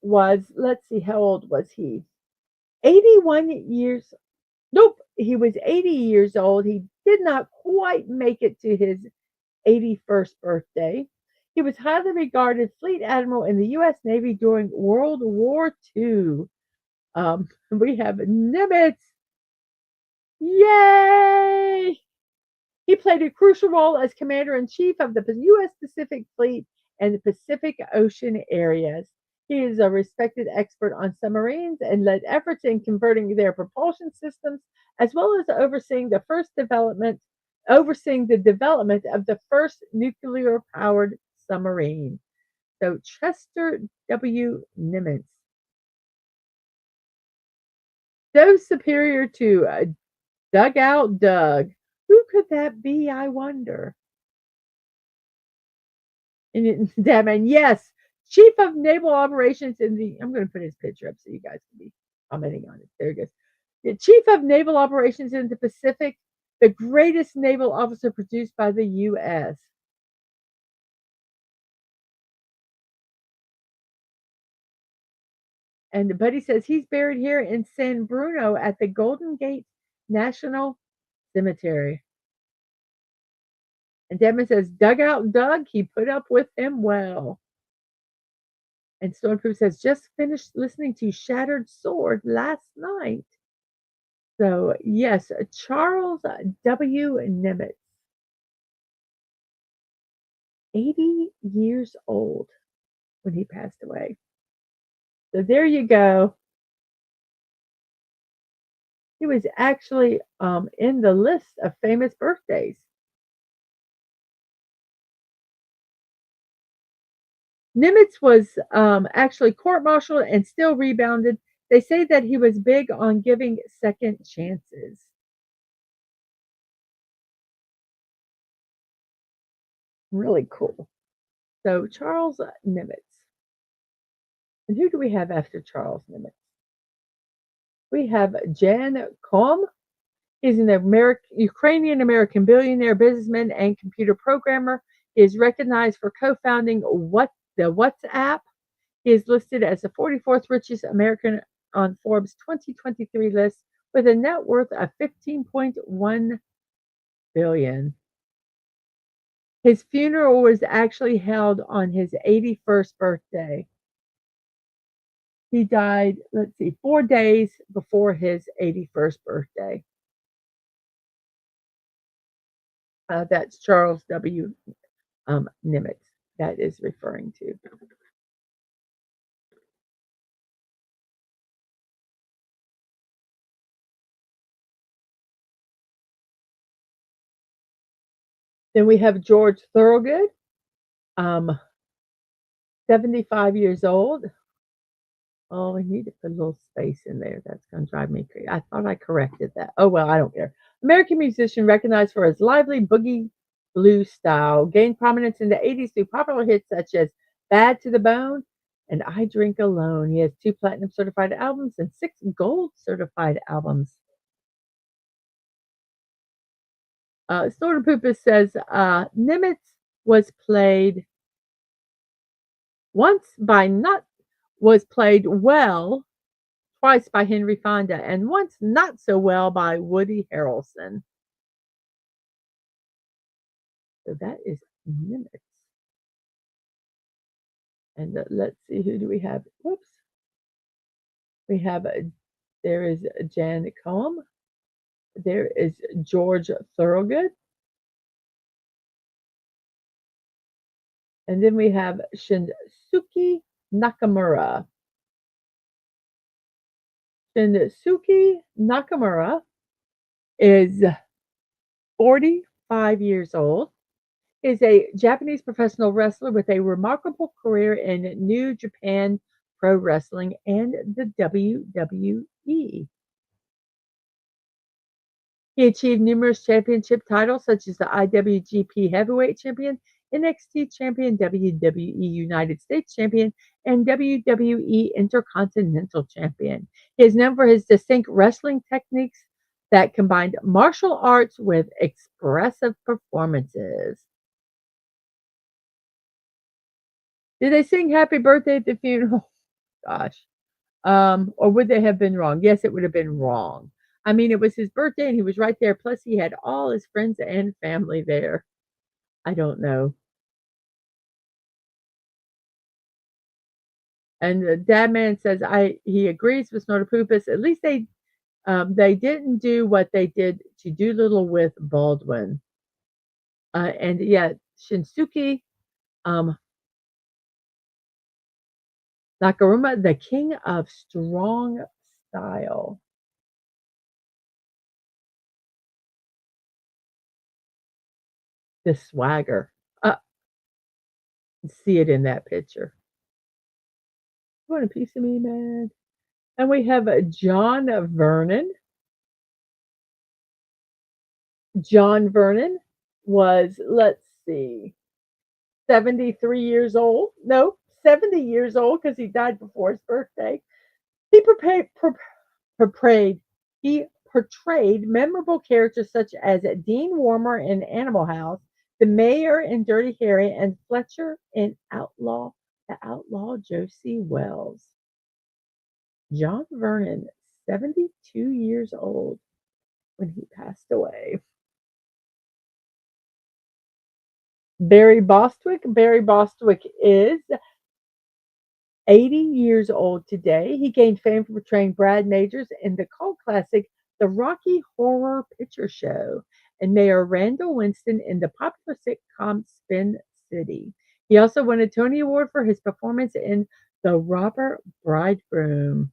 was, let's see, how old was he? 81 years. Nope, he was 80 years old. He did not quite make it to his 81st birthday. He was highly regarded fleet admiral in the U.S. Navy during World War II. We have Nimitz. Yay! He played a crucial role as commander-in-chief of the U.S. Pacific Fleet and the Pacific Ocean areas. He is a respected expert on submarines and led efforts in converting their propulsion systems, as well as overseeing the development of the first nuclear-powered submarine. So Chester W. Nimitz, so superior to Dugout Doug. Who could that be, I wonder? And Dadman, yes, Chief of Naval Operations in the. I'm going to put his picture up so you guys can be commenting on it. There he goes. The Chief of Naval Operations in the Pacific, the greatest naval officer produced by the U.S. And Buddy says he's buried here in San Bruno at the Golden Gate National Cemetery. And Devin says, Dugout Doug, he put up with him well. And Stormproof says, just finished listening to Shattered Sword last night. So, yes, Charles W. Nimitz, 80 years old when he passed away. So, there you go. He was actually in the list of famous birthdays. Nimitz was actually court-martialed and still rebounded. They say that he was big on giving second chances. Really cool. So Charles Nimitz. And who do we have after Charles Nimitz? We have Jan Koum. He's an Ukrainian-American billionaire, businessman, and computer programmer. He is recognized for co-founding the WhatsApp. He is listed as the 44th richest American on Forbes' 2023 list with a net worth of $15.1 billion. His funeral was actually held on his 81st birthday. He died, 4 days before his 81st birthday. That's Charles W. Nimitz that is referring to. Then we have George Thorogood, 75 years old. Oh, we need to put a little space in there. That's going to drive me crazy. I thought I corrected that. Oh, well, I don't care. American musician recognized for his lively boogie blues style, gained prominence in the 80s through popular hits such as Bad to the Bone and I Drink Alone. He has 2 platinum certified albums and 6 gold certified albums. Snorter Poopus says Nimitz was played well twice by Henry Fonda and once not so well by Woody Harrelson. So that is Nimitz. And let's see, who do we have? Whoops. We have, there is Jan Koum. There is George Thorogood. And then we have Shinsuke Nakamura. Shinsuke Nakamura is 45 years old, is a Japanese professional wrestler with a remarkable career in New Japan Pro Wrestling and the WWE. He achieved numerous championship titles such as the IWGP Heavyweight Champion, NXT Champion, WWE United States Champion, and WWE Intercontinental Champion. He is known for his distinct wrestling techniques that combined martial arts with expressive performances. Did they sing happy birthday at the funeral? Gosh. Or would they have been wrong? Yes, it would have been wrong. I mean, it was his birthday and he was right there. Plus, he had all his friends and family there. I don't know. And Dadman says he agrees with Snortopoopas. At least they didn't do what they did to Doolittle with Baldwin. And yeah, Shinsuke Nakaruma, the king of strong style. The swagger. See it in that picture. You want a piece of me, man? And we have John Vernon. John Vernon was, let's see, 73 years old. No, 70 years old because he died before his birthday. He portrayed he portrayed memorable characters such as Dean Warmer in Animal House, the Mayor in Dirty Harry, and Fletcher in the Outlaw Josie Wells. John Vernon, 72 years old when he passed away. Barry Bostwick. Barry Bostwick is 80 years old today. He gained fame for portraying Brad Majors in the cult classic The Rocky Horror Picture Show and Mayor Randall Winston in the popular sitcom Spin City. He also won a Tony Award for his performance in The Robber Bridegroom.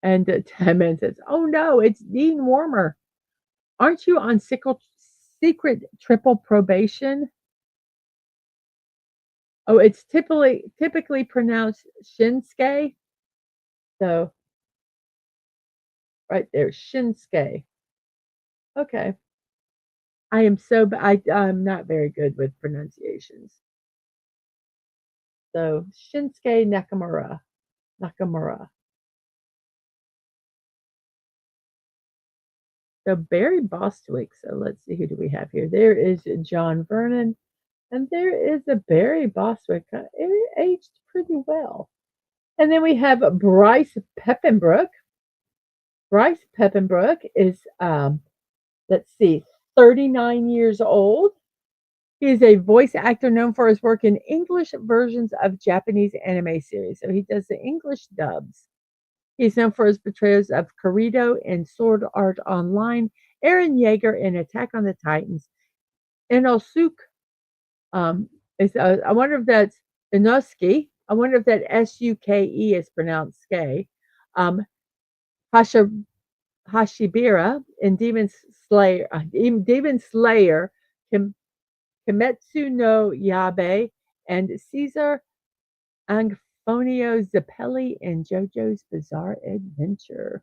And Tedman says, "Oh no, it's Dean Warmer. Aren't you on secret triple probation?" Oh, it's typically pronounced Shinsuke. So right there, Shinsuke. Okay. I'm not very good with pronunciations. So Shinsuke Nakamura. Nakamura. So Barry Bostwick. So let's see, who do we have here? There is John Vernon, and there is a Barry Bostwick. Aged pretty well. And then we have Bryce Peppenbrook. Bryce Peppenbrook is, let's see, 39 years old. He is a voice actor known for his work in English versions of Japanese anime series. So he does the English dubs. He's known for his portrayals of Kirito in Sword Art Online, Eren Yeager in Attack on the Titans, Inosuke. Is I wonder if that's Inosuke. I wonder if that Suke is pronounced Ske. Um, Hasha, Hashibira in Demon Slayer, Kimetsu no Yabe, and Caesar Anfonio Zappelli in JoJo's Bizarre Adventure.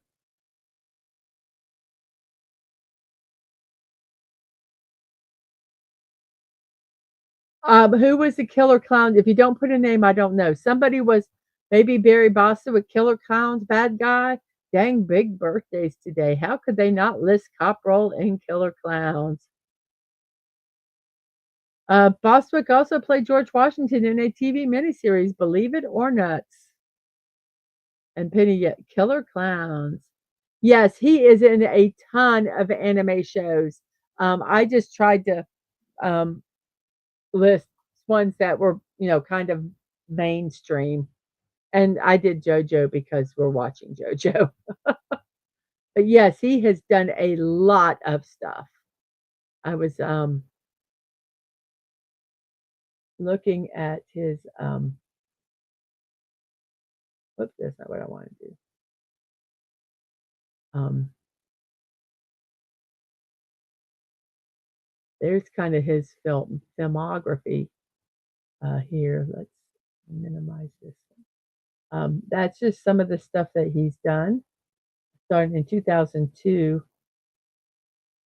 Who was the killer clown? If you don't put a name, I don't know. Somebody was maybe Barry Boston with Killer Clowns, bad guy. Dang, big birthdays today. How could they not list Cop Roll and Killer Clowns? Bostwick also played George Washington in a TV miniseries, Believe It or Nuts. And Penny, Killer Clowns. Yes, he is in a ton of anime shows. I just tried to um, list ones that were, kind of mainstream. And I did JoJo because we're watching JoJo. But yes, he has done a lot of stuff. I was looking at his oops, that's not what I want to do. Um there's kind of his filmography here. Let's minimize this. That's just some of the stuff that he's done. Started in 2002.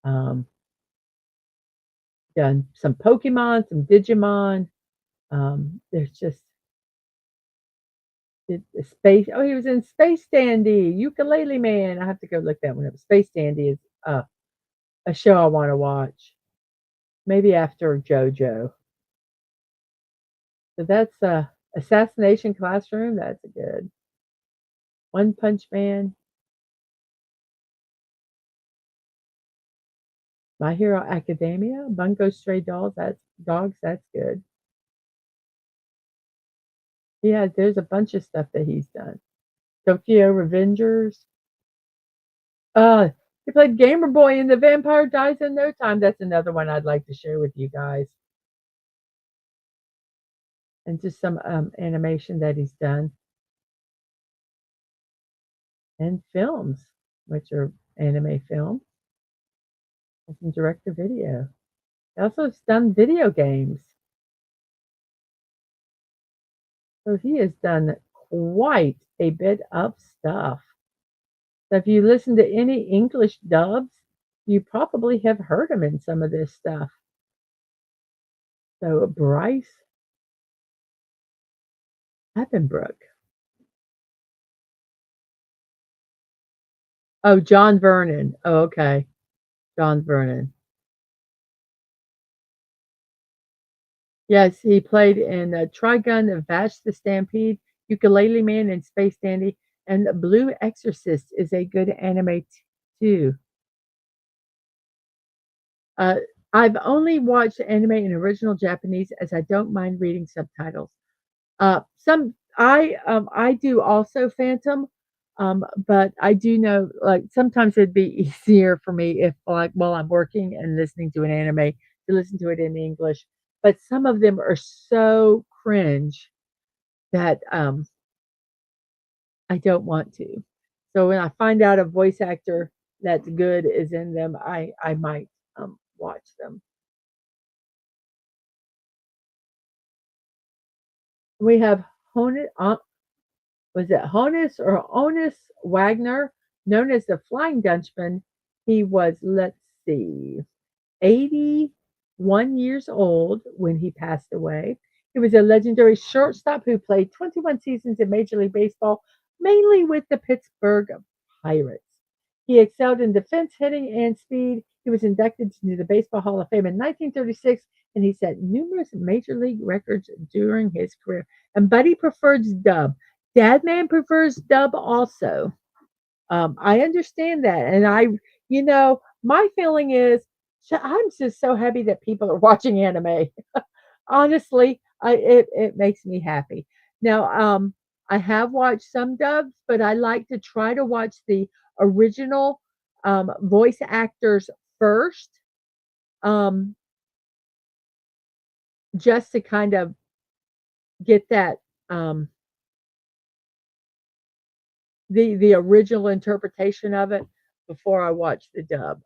Um, done some Pokemon, some Digimon. There's just the space. Oh, he was in Space Dandy, Ukulele Man. I have to go look that one up. Space Dandy is a show I want to watch. Maybe after JoJo. So that's Assassination Classroom. That's a good. One Punch Man. My Hero Academia. Bungo Stray Dolls. That's good. Yeah, there's a bunch of stuff that he's done. Tokyo Revengers. He played Gamer Boy in The Vampire Dies in No Time. That's another one I'd like to share with you guys. and just some animation that he's done, and films, which are anime films, and some direct to video. He also has done video games. So he has done quite a bit of stuff. So if you listen to any English dubs, you probably have heard him in some of this stuff. So Bryce Happenbrook. Oh, John Vernon. Oh, okay. John Vernon. Yes, he played in Trigun, Vash the Stampede, Ukulele Man, and Space Dandy. And Blue Exorcist is a good anime too. Uh, I've only watched anime in original Japanese as I don't mind reading subtitles. Some I do also Phantom, but I do know like sometimes it'd be easier for me if like while I'm working and listening to an anime to listen to it in English. But some of them are so cringe that I don't want to. So when I find out a voice actor that's good is in them, I might watch them. We have Honus, was it Honus or Onus Wagner, known as the Flying Dutchman. He was, let's see, 81 years old when he passed away. He was a legendary shortstop who played 21 seasons in Major League Baseball, mainly with the Pittsburgh Pirates. He excelled in defense, hitting, and speed. He was inducted into the Baseball Hall of Fame in 1936, and he set numerous major league records during his career. And Buddy prefers dub. Dadman prefers dub also. I understand that, and my feeling is I'm just so happy that people are watching anime. Honestly, it makes me happy. Now, I have watched some dubs, but I like to try to watch the original voice actors first, um, just to kind of get that um, the original interpretation of it before I watch the dub.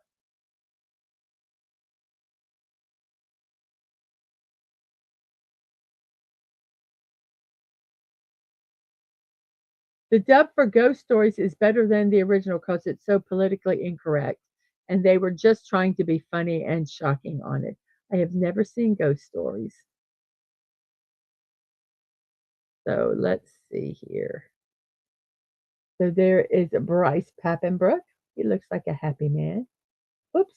The dub for Ghost Stories is better than the original because it's so politically incorrect, and they were just trying to be funny and shocking on it. I have never seen Ghost Stories, so let's see here. So there is Bryce Papenbrook. He looks like a happy man. Whoops.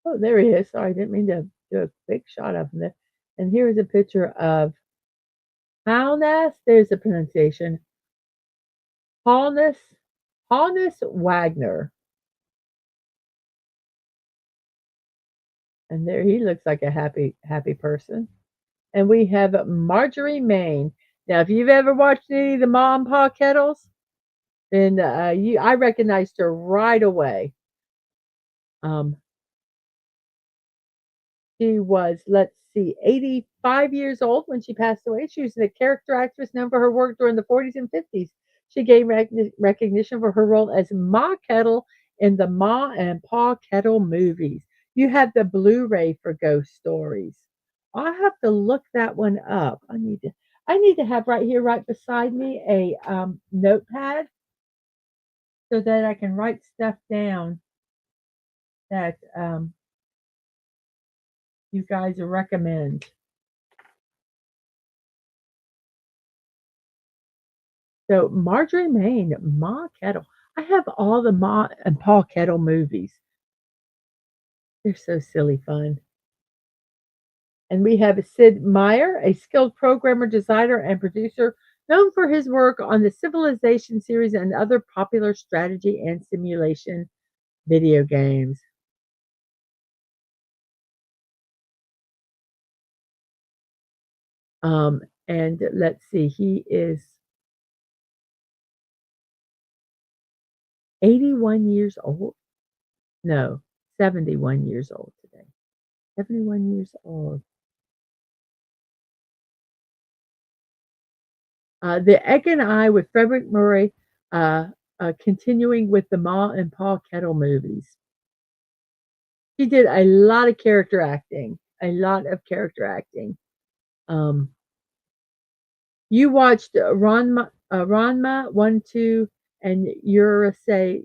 Oh, there he is. Sorry, I didn't mean to do a big shot of him there. And here is a picture of Halnas. There's the pronunciation. Halnas. Halnas Wagner. And there he looks like a happy person. And we have Marjorie Main. Now, if you've ever watched any of the Ma and Pa Kettles, then I recognized her right away. Um, she was, let's see, 85 years old when she passed away. She was a character actress known for her work during the 40s and 50s. She gained recognition for her role as Ma Kettle in the Ma and Pa Kettle movies. You have the Blu-ray for Ghost Stories. I'll have to look that one up. I need to have right here, right beside me, a notepad so that I can write stuff down that you guys recommend. So Marjorie Main, Ma Kettle. I have all the Ma and Pa Kettle movies. They're so silly fun. And we have Sid Meier, a skilled programmer, designer, and producer known for his work on the Civilization series and other popular strategy and simulation video games. And let's see, he is 81 years old. No, 71 years old today. 71 years old. The Egg and I with Frederick Murray, uh, continuing with the Ma and Pa Kettle movies. He did a lot of character acting, a lot of character acting. Um, you watched Ranma 1, 2, and Urusei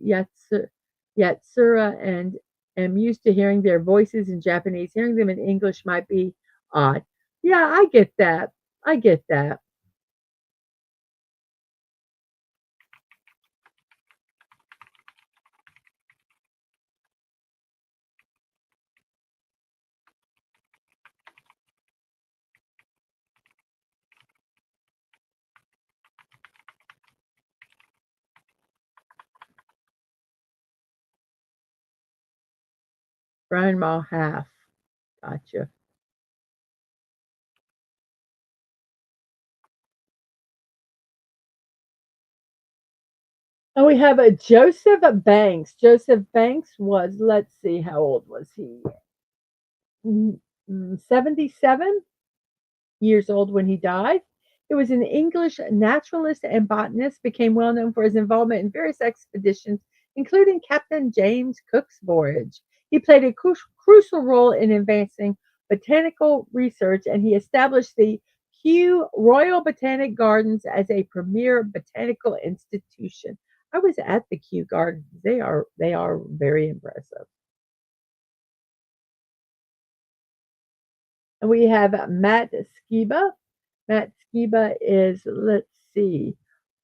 Yatsura, and am used to hearing their voices in Japanese. Hearing them in English might be odd. Yeah, I get that. I get that. Grandma half. Gotcha. And we have a Joseph Banks. Joseph Banks was, let's see, how old was he? 77 years old when he died. He was an English naturalist and botanist, became well known for his involvement in various expeditions, including Captain James Cook's voyage. He played a crucial role in advancing botanical research, and he established the Kew Royal Botanic Gardens as a premier botanical institution. I was at the Kew Gardens. They are very impressive. And we have Matt Skiba. Matt Skiba is, let's see,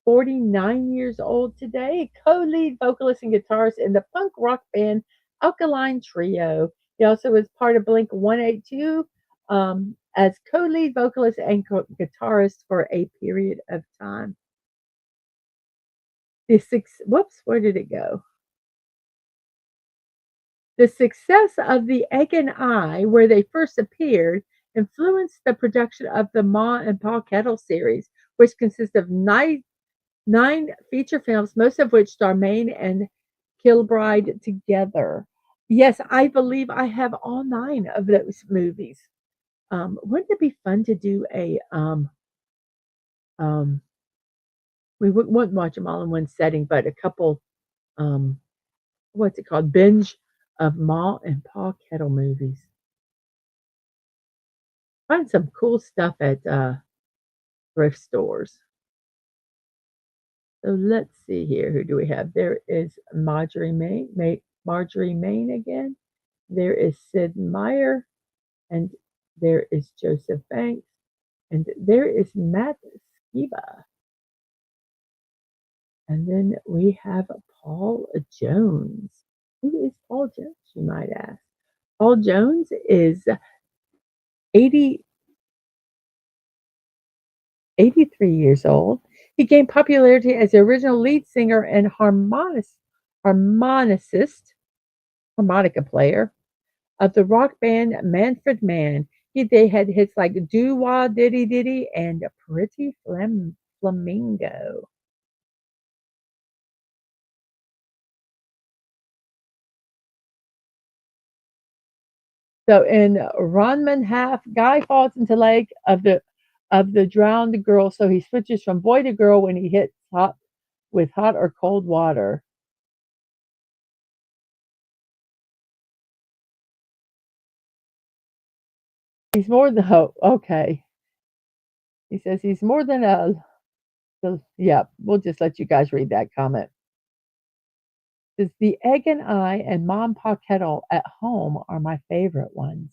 49 years old today, co-lead vocalist and guitarist in the punk rock band Alkaline Trio. He also was part of Blink 182 as co-lead vocalist and guitarist for a period of time. Whoops, where did it go? The success of The Egg and I, where they first appeared, influenced the production of the Ma and Pa Kettle series, which consists of nine feature films, most of which star Maine and Kilbride together. Yes, I believe I have all nine of those movies. Wouldn't it be fun to do um, we wouldn't watch them all in one setting, but a couple, um, what's it called? Binge of Ma and Pa Kettle movies. Find some cool stuff at thrift stores. So let's see here. Who do we have? There is Marjorie Main again. There is Sid Meier, and there is Joseph Banks, and there is Matt Skiba. And then we have Paul Jones. Who is Paul Jones, you might ask? Paul Jones is 80, 83 years old. He gained popularity as the original lead singer and harmonicist, harmonica player of the rock band Manfred Mann. They had hits like "Doo Wah Diddy Diddy" and "Pretty Flamingo." So in Ronman half, Guy falls into leg of the drowned girl, so he switches from boy to girl when he hits hot with hot or cold water. He's more than okay. He says he's more than a. So, yeah, we'll just let you guys read that comment. Says the Egg and I and Mom Pa Kettle at home are my favorite ones.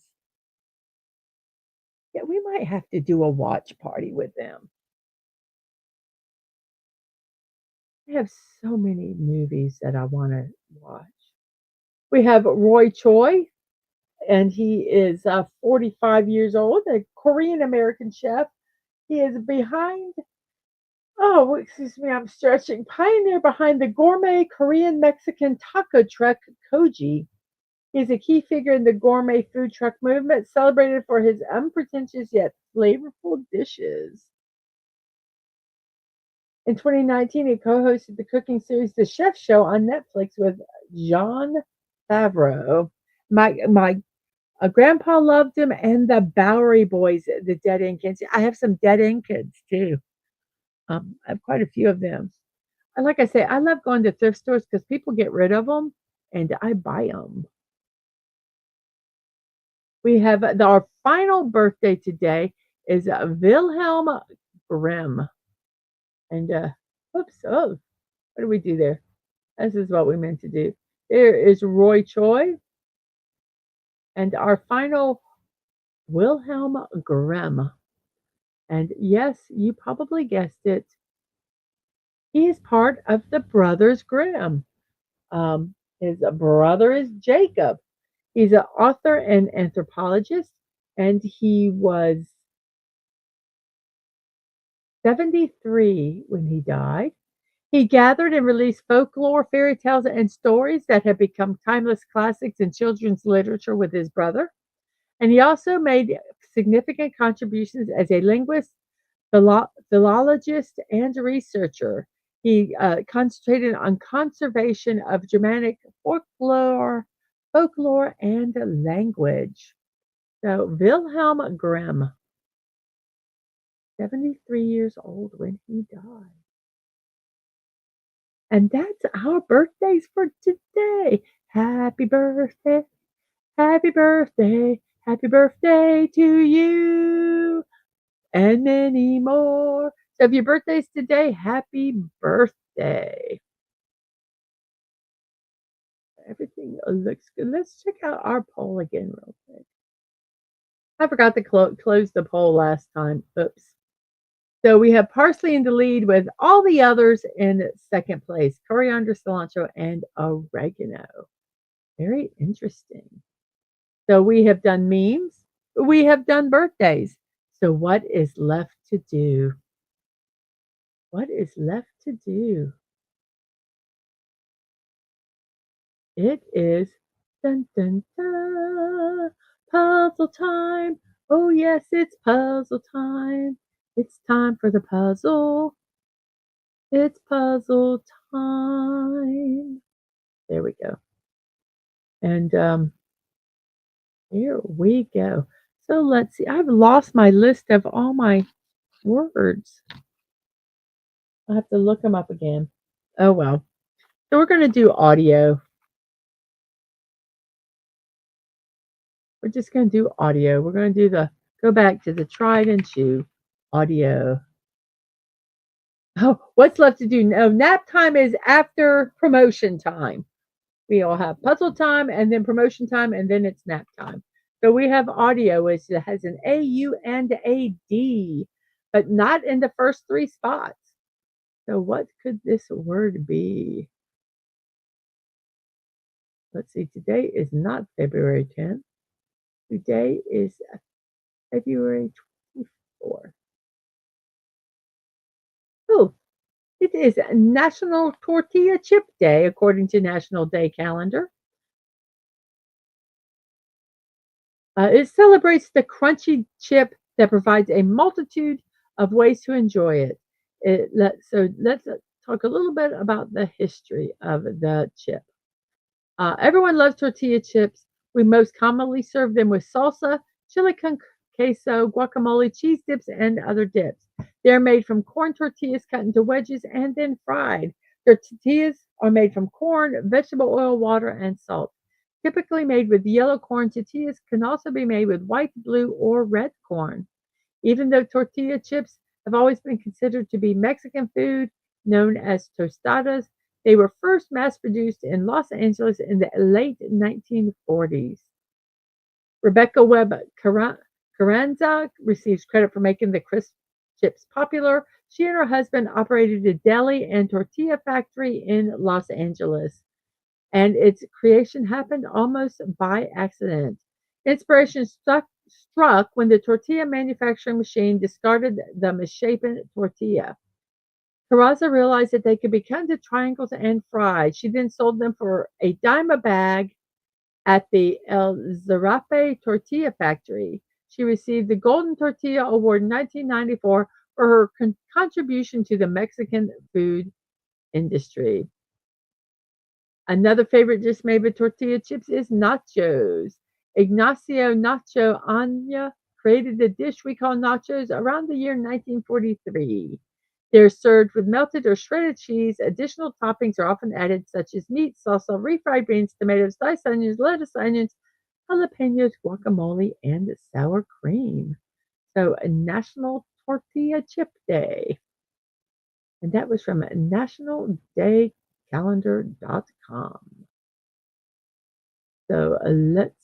Yeah, we might have to do a watch party with them. I have so many movies that I want to watch. We have Roy Choi, and he is 45 years old, a Korean American chef. He is excuse me, I'm stretching, pioneer behind the gourmet Korean Mexican taco truck Koji. He's a key figure in the gourmet food truck movement, celebrated for his unpretentious yet flavorful dishes. In 2019, he co-hosted the cooking series The Chef Show on Netflix with Jon Favreau. My grandpa loved them, and the Bowery Boys, the dead end kids. I have some dead end kids too. I have quite a few of them. And like I say, I love going to thrift stores because people get rid of them, and I buy them. We have our final birthday today is Wilhelm Grimm. And oops, oh, what did we do there? This is what we meant to do. There is Roy Choi, and our final Wilhelm Grimm. And yes, you probably guessed it. He is part of the Brothers Grimm. His brother is Jacob. He's an author and anthropologist, and he was 73 when he died. He gathered and released folklore, fairy tales, and stories that have become timeless classics in children's literature with his brother. And he also made significant contributions as a linguist, philologist, and researcher. He concentrated on conservation of Germanic folklore, and language. So Wilhelm Grimm, 73 years old when he died. And that's our birthdays for today. Happy birthday, happy birthday, happy birthday to you, and many more. So if your birthday's today, happy birthday. Everything looks good. Let's check out our poll again real quick. I forgot to close the poll last time. Oops. So we have parsley in the lead with all the others in second place. Coriander, cilantro, and oregano. Very interesting. So we have done memes. We have done birthdays. So what is left to do? What is left to do? It is dun dun dun, puzzle time. Oh yes, it's puzzle time. It's time for the puzzle. It's puzzle time. There we go. And here we go. So let's see. I've lost my list of all my words. I'll have to look them up again. Oh well. So we're going to do audio. We're just going to do audio. We're going to do go back to the tried and true audio. Oh, what's left to do? No, nap time is after promotion time. We all have puzzle time and then promotion time and then it's nap time. So we have audio, which has an A, U, and a D, but not in the first three spots. So what could this word be? Let's see. Today is not February 10th. Today is February 24th. Oh, it is National Tortilla Chip Day, according to National Day Calendar. It celebrates the crunchy chip that provides a multitude of ways to enjoy it. So let's talk a little bit about the history of the chip. Everyone loves tortilla chips. We most commonly serve them with salsa, chili con queso, guacamole, cheese dips, and other dips. They're made from corn tortillas cut into wedges and then fried. Their tortillas are made from corn, vegetable oil, water, and salt. Typically made with yellow corn, tortillas can also be made with white, blue, or red corn. Even though tortilla chips have always been considered to be Mexican food, known as tostadas, they were first mass-produced in Los Angeles in the late 1940s. Rebecca Webb Carranza receives credit for making the crisp chips popular. She and her husband operated a deli and tortilla factory in Los Angeles, and its creation happened almost by accident. Inspiration struck when the tortilla manufacturing machine discarded the misshapen tortilla. Carranza realized that they could be cut into triangles and fried. She then sold them for a dime a bag at the El Zarape Tortilla Factory. She received the Golden Tortilla Award in 1994 for her contribution to the Mexican food industry. Another favorite dish made with tortilla chips is nachos. Ignacio Nacho Anya created the dish we call nachos around the year 1943. They're served with melted or shredded cheese. Additional toppings are often added, such as meat, salsa, refried beans, tomatoes, diced onions, lettuce, onions, jalapenos, guacamole, and sour cream. So, a National Tortilla Chip Day. And that was from nationaldaycalendar.com. So let's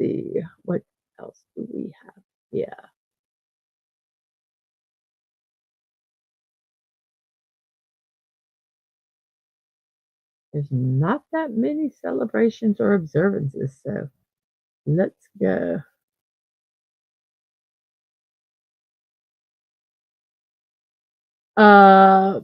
see, what else do we have here? There's not that many celebrations or observances, so let's go. Uh,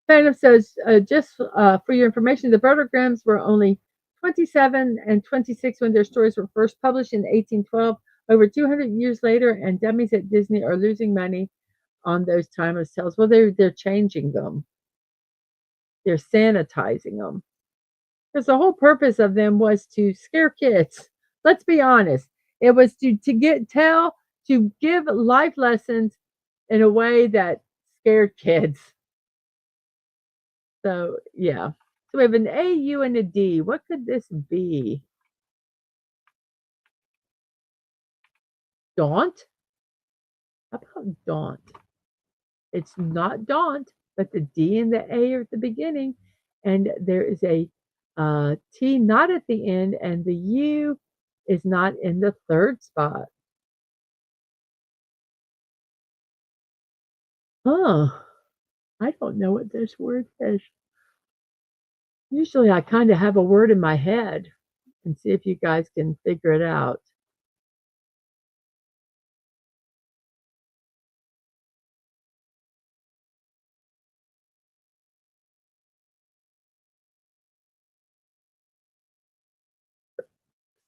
Phantom says, just for your information, the Buttergrams were only 27 and 26 when their stories were first published in 1812. Over 200 years later, and dummies at Disney are losing money on those timeless tales. Well, they're changing them. They're sanitizing them. Because the whole purpose of them was to scare kids. Let's be honest. It was to give life lessons in a way that scared kids. So yeah. So we have an A, U, and a D. What could this be? Daunt? How about daunt? It's not daunt, but the D and the A are at the beginning, and there is a T not at the end, and the U is not in the third spot. Huh. I don't know what this word is. Usually I kind of have a word in my head and see if you guys can figure it out.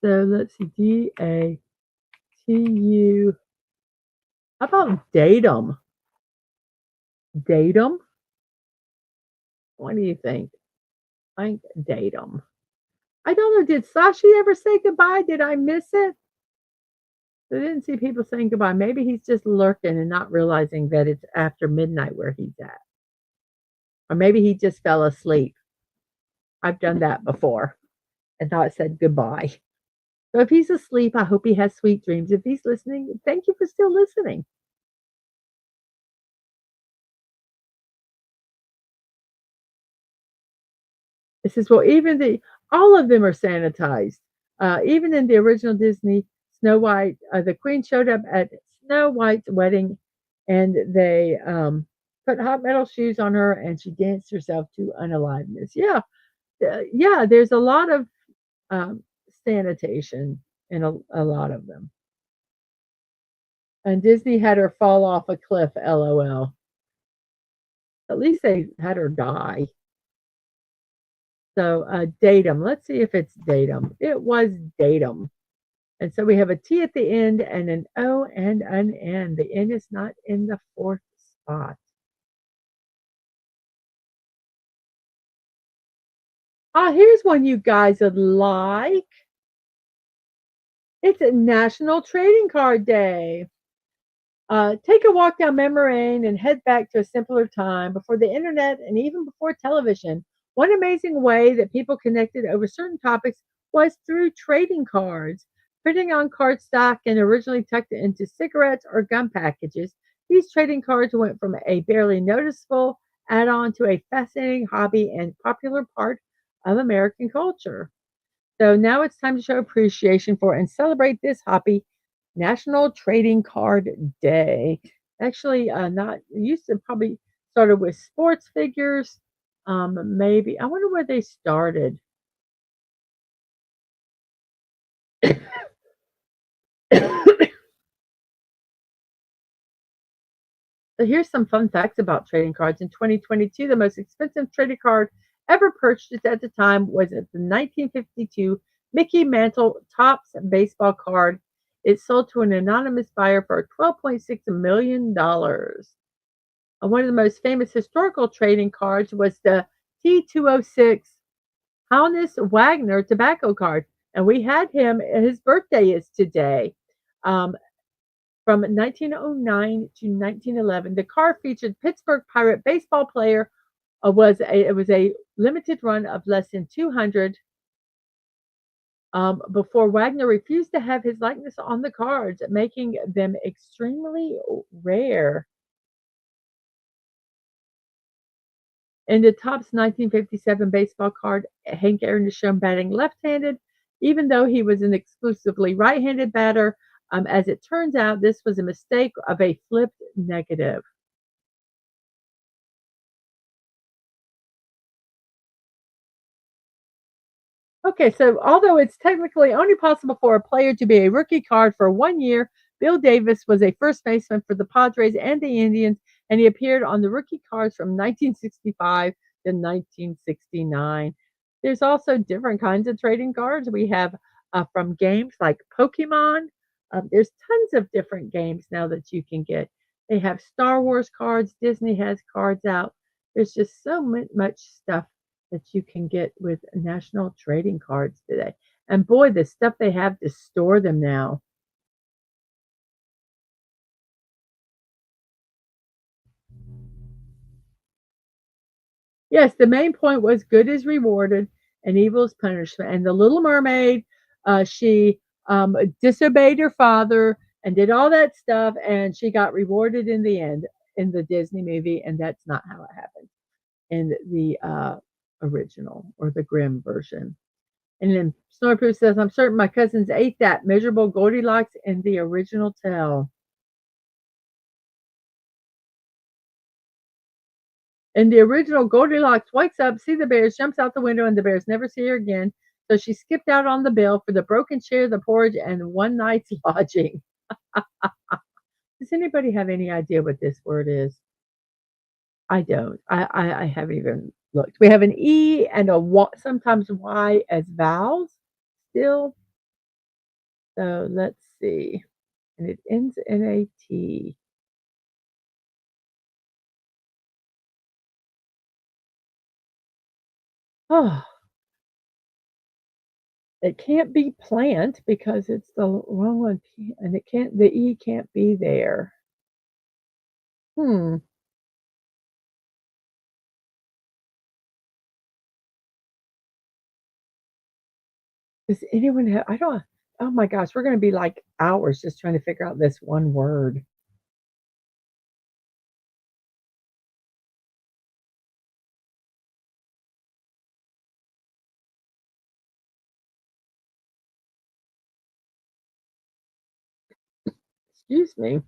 So let's see, DATU. How about datum? Datum? What do you think? I think datum. I don't know. Did Sashi ever say goodbye? Did I miss it? I didn't see people saying goodbye. Maybe he's just lurking and not realizing that it's after midnight where he's at. Or maybe he just fell asleep. I've done that before and not said goodbye. So if he's asleep, I hope he has sweet dreams. If he's listening, thank you for still listening. This is well, even the all of them are sanitized. Even in the original Disney, Snow White, the Queen showed up at Snow White's wedding, and they put hot metal shoes on her, and she danced herself to unaliveness. Yeah, yeah. There's a lot of um, sanitation in a lot of them. And Disney had her fall off a cliff. LOL. At least they had her die. So datum. Let's see if it's datum. It was datum. And so we have a T at the end and an O and an N. The N is not in the fourth spot. Ah, here's one you guys would like. It's a National Trading Card Day. Take a walk down memory lane and head back to a simpler time before the internet and even before television. One amazing way that people connected over certain topics was through trading cards. Printing on cardstock and originally tucked into cigarettes or gum packages, these trading cards went from a barely noticeable add on to a fascinating hobby and popular part of American culture. So now it's time to show appreciation for and celebrate this hobby, National Trading Card Day. Actually, not used to probably started with sports figures. Maybe I wonder where they started. So here's some fun facts about trading cards. In 2022, the most expensive trading card ever purchased at the time was the 1952 Mickey Mantle Topps baseball card. It sold to an anonymous buyer for $12.6 million. One of the most famous historical trading cards was the T206 Hannes Wagner tobacco card. And we had him, his birthday is today. Um, from 1909 to 1911, the card featured Pittsburgh Pirate baseball player. It was a limited run of less than 200 before Wagner refused to have his likeness on the cards, making them extremely rare. In the Topps 1957 baseball card, Hank Aaron is shown batting left-handed, even though he was an exclusively right-handed batter. As it turns out, this was a mistake of a flipped negative. Okay, so although it's technically only possible for a player to be a rookie card for 1 year, Bill Davis was a first baseman for the Padres and the Indians, and he appeared on the rookie cards from 1965 to 1969. There's also different kinds of trading cards. We have from games like Pokemon. There's tons of different games now that you can get. They have Star Wars cards. Disney has cards out. There's just so much stuff that you can get with national trading cards today. And boy, the stuff they have to store them now. Yes, the main point was good is rewarded and evil is punishment. And the Little Mermaid, she disobeyed her father and did all that stuff, and she got rewarded in the end in the Disney movie. And that's not how it happened in the original or the Grimm version. And then Snorpoo says, I'm certain my cousins ate that miserable Goldilocks in the original tale. In the original, Goldilocks wakes up, sees the bears, jumps out the window, and the bears never see her again. So she skipped out on the bill for the broken chair, the porridge, and one night's lodging. Does anybody have any idea what this word is? I don't. I haven't even looked. We have an E and a Y, sometimes Y as vowels still. So let's see. And it ends in a T. Oh, it can't be plant because it's the wrong one, and it can't. The E can't be there. Hmm. Does anyone have? I don't. Oh my gosh, we're going to be like hours just trying to figure out this one word. Excuse me.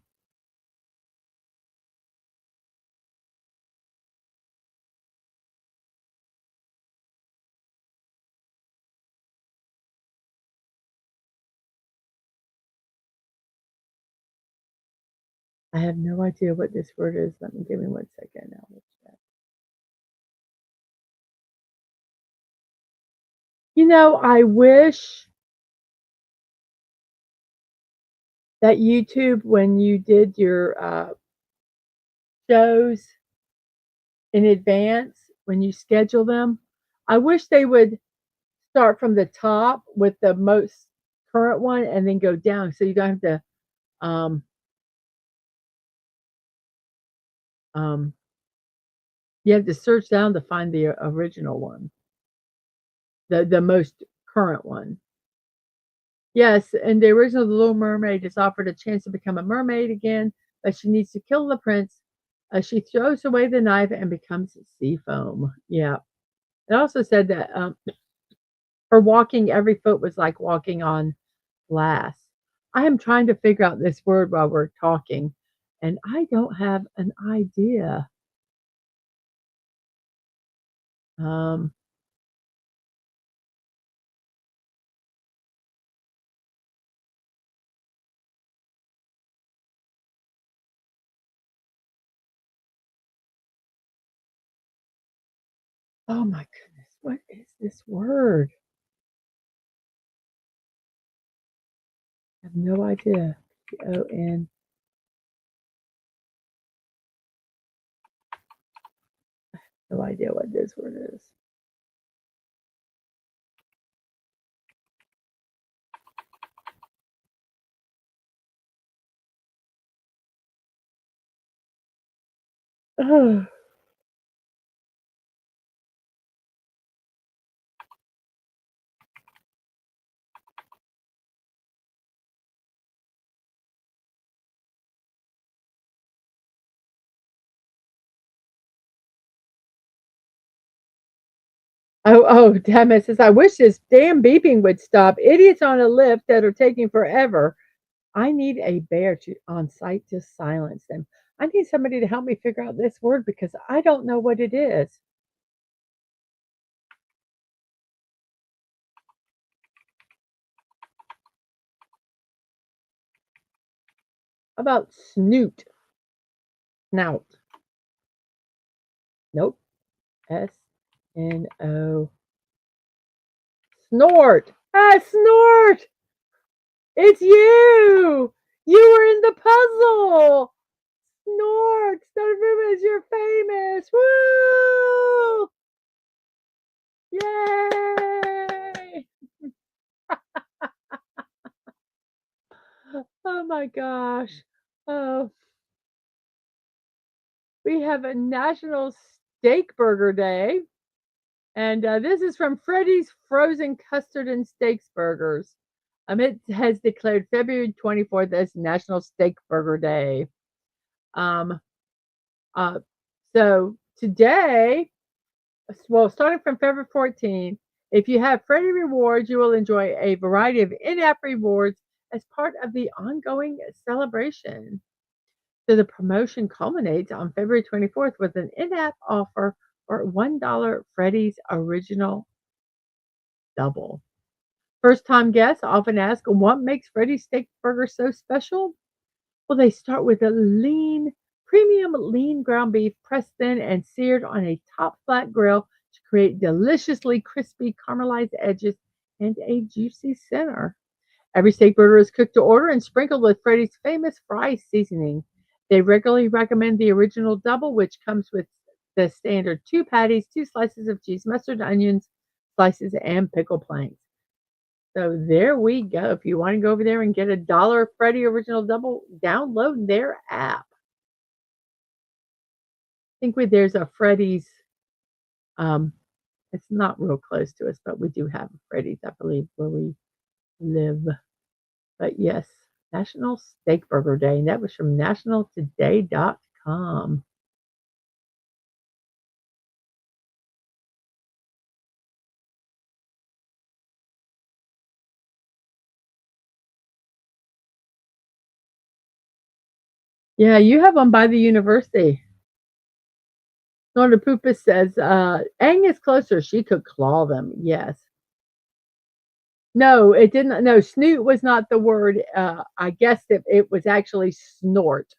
I have no idea what this word is. Let me give me 1 second. I wish that YouTube, when you did your shows in advance, when you schedule them, I wish they would start from the top with the most current one and then go down so you don't have to um, um, you have to search down to find the original one, the most current one. Yes, in the original, the Little Mermaid is offered a chance to become a mermaid again, but she needs to kill the prince. She throws away the knife and becomes sea foam. Yeah. It also said that her walking every foot was like walking on glass. I am trying to figure out this word while we're talking, and I don't have an idea. Um, oh my goodness, what is this word? I have no idea. P-O-N. No idea what this word is. Oh, damn it. Says, I wish this damn beeping would stop. Idiots on a lift that are taking forever. I need a bear to on site to silence them. I need somebody to help me figure out this word because I don't know what it is. How about snoot? Snout. Nope. S-N-O. Snort. Ah, snort. It's you. You were in the puzzle. Snort. Snort Rivers, you're famous. Woo! Yay! Oh my gosh. Oh, we have a National Steak Burger Day. And this is from Freddy's Frozen Custard and Steaks Burgers. It has declared February 24th as National Steak Burger Day. Um, uh, so today, well, starting from February 14th, if you have Freddy Rewards, you will enjoy a variety of in-app rewards as part of the ongoing celebration. So the promotion culminates on February 24th with an in-app offer for $1 Freddy's Original Double. First-time guests often ask, what makes Freddy's Steak Burger so special? Well, they start with a premium lean ground beef pressed thin and seared on a top flat grill to create deliciously crispy caramelized edges and a juicy center. Every steak burger is cooked to order and sprinkled with Freddy's famous fry seasoning. They regularly recommend the original double, which comes with the standard 2 patties, 2 slices of cheese, mustard, onions, slices, and pickle planks. So there we go. If you want to go over there and get $1 Freddy Original Double, download their app. I think there's a Freddy's. Um, it's not real close to us, but we do have a Freddy's, I believe, where we live. But yes, National Steak Burger Day, and that was from nationaltoday.com. Yeah, you have one by the university. Nora Pupus says, Aang is closer. She could claw them. Yes. No, it didn't. No, snoot was not the word. I guessed it was actually snort.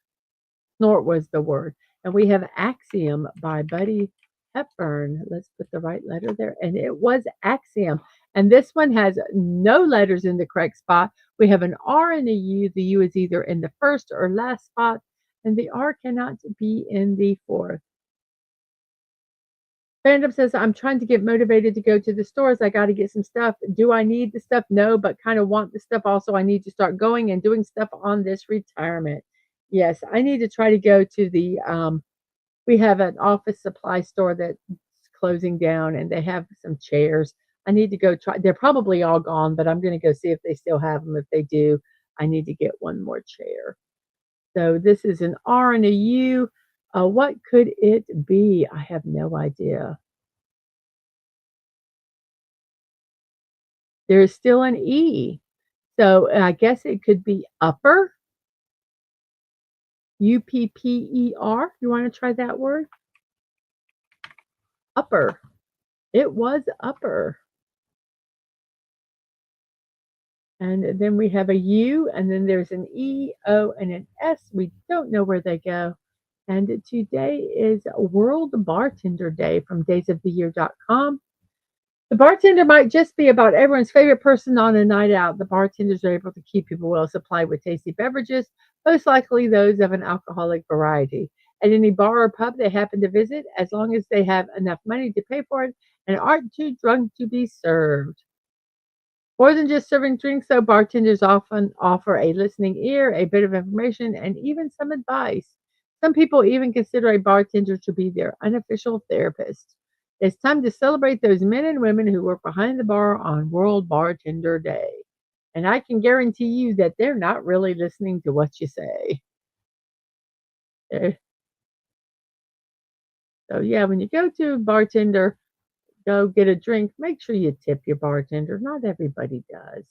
Snort was the word. And we have Axiom by Buddy Hepburn. Let's put the right letter there. And it was Axiom. And this one has no letters in the correct spot. We have an R and a U. The U is either in the first or last spot, and the R cannot be in the fourth. Fandom says, I'm trying to get motivated to go to the stores. I got to get some stuff. Do I need the stuff? No, but kind of want the stuff. Also, I need to start going and doing stuff on this retirement. Yes, I need to try to go to we have an office supply store that's closing down and they have some chairs. I need to go try. They're probably all gone, but I'm going to go see if they still have them. If they do, I need to get one more chair. So this is an R and a U. What could it be? I have no idea. There's still an E. So I guess it could be upper. Upper. You want to try that word? Upper. It was upper. And then we have a U, and then there's an E, O, and an S. We don't know where they go. And today is World Bartender Day from daysoftheyear.com. The bartender might just be about everyone's favorite person on a night out. The bartenders are able to keep people well supplied with tasty beverages, most likely those of an alcoholic variety. At any bar or pub they happen to visit, as long as they have enough money to pay for it and aren't too drunk to be served. More than just serving drinks, though, bartenders often offer a listening ear, a bit of information, and even some advice. Some people even consider a bartender to be their unofficial therapist. It's time to celebrate those men and women who work behind the bar on World Bartender Day. And I can guarantee you that they're not really listening to what you say. Eh, So, yeah, when you go to a bartender, go get a drink, make sure you tip your bartender. Not everybody does.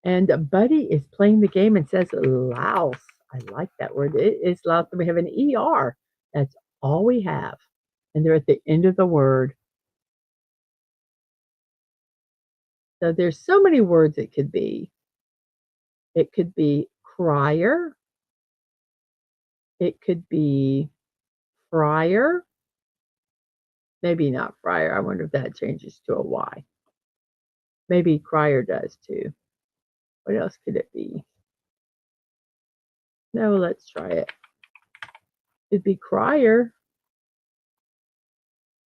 And Buddy is playing the game and says louse. I like that word. It is louse. We have an ER. That's all we have. And they're at the end of the word. So there's so many words it could be. It could be crier. It could be friar. Maybe not friar. I wonder if that changes to a Y. Maybe crier does too. What else could it be? No, let's try it. It'd be crier.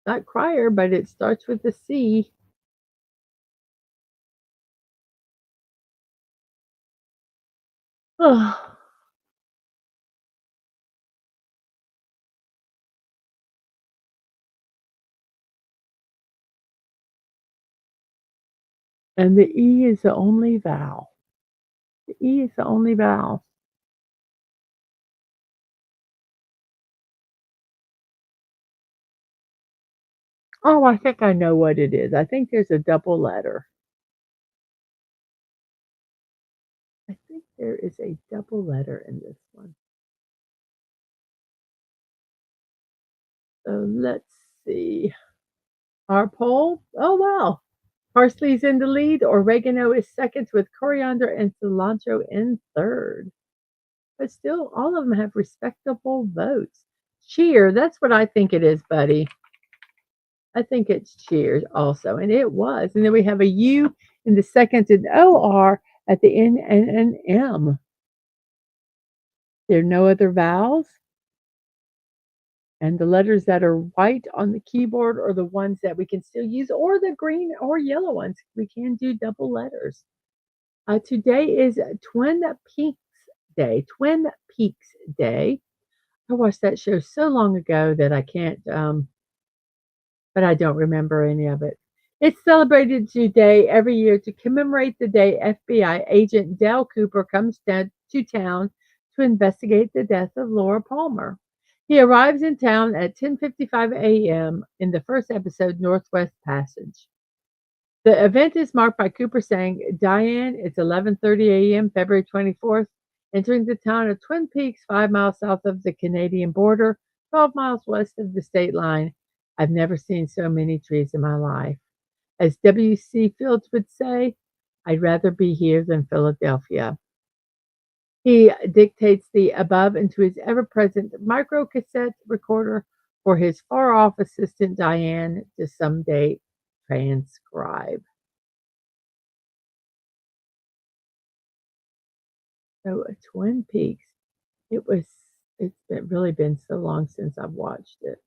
Not crier, but it starts with a C. Oh, and the E is the only vowel. The E is the only vowel. Oh, I think I know what it is. I think there's a double letter. I think there is a double letter in this one. So let's see. Our poll. Oh, wow. Parsley's in the lead. Oregano is second with coriander and cilantro in third. But still, all of them have respectable votes. Cheer. That's what I think it is, buddy. I think it's cheers also. And it was. And then we have a U in the second and OR at the N and an M. There are no other vowels. And the letters that are white on the keyboard are the ones that we can still use, or the green or yellow ones. We can do double letters. Today is Twin Peaks Day. Twin Peaks Day. I watched that show so long ago that I can't, but I don't remember any of it. It's celebrated today every year to commemorate the day FBI agent Dale Cooper comes to town to investigate the death of Laura Palmer. He arrives in town at 10:55 a.m. in the first episode, Northwest Passage. The event is marked by Cooper saying, Diane, it's 11:30 a.m., February 24th, entering the town of Twin Peaks, 5 miles south of the Canadian border, 12 miles west of the state line. I've never seen so many trees in my life. As W.C. Fields would say, I'd rather be here than Philadelphia. He dictates the above into his ever-present microcassette recorder for his far-off assistant Diane to someday transcribe. So, Twin Peaks. It's really been so long since I've watched it.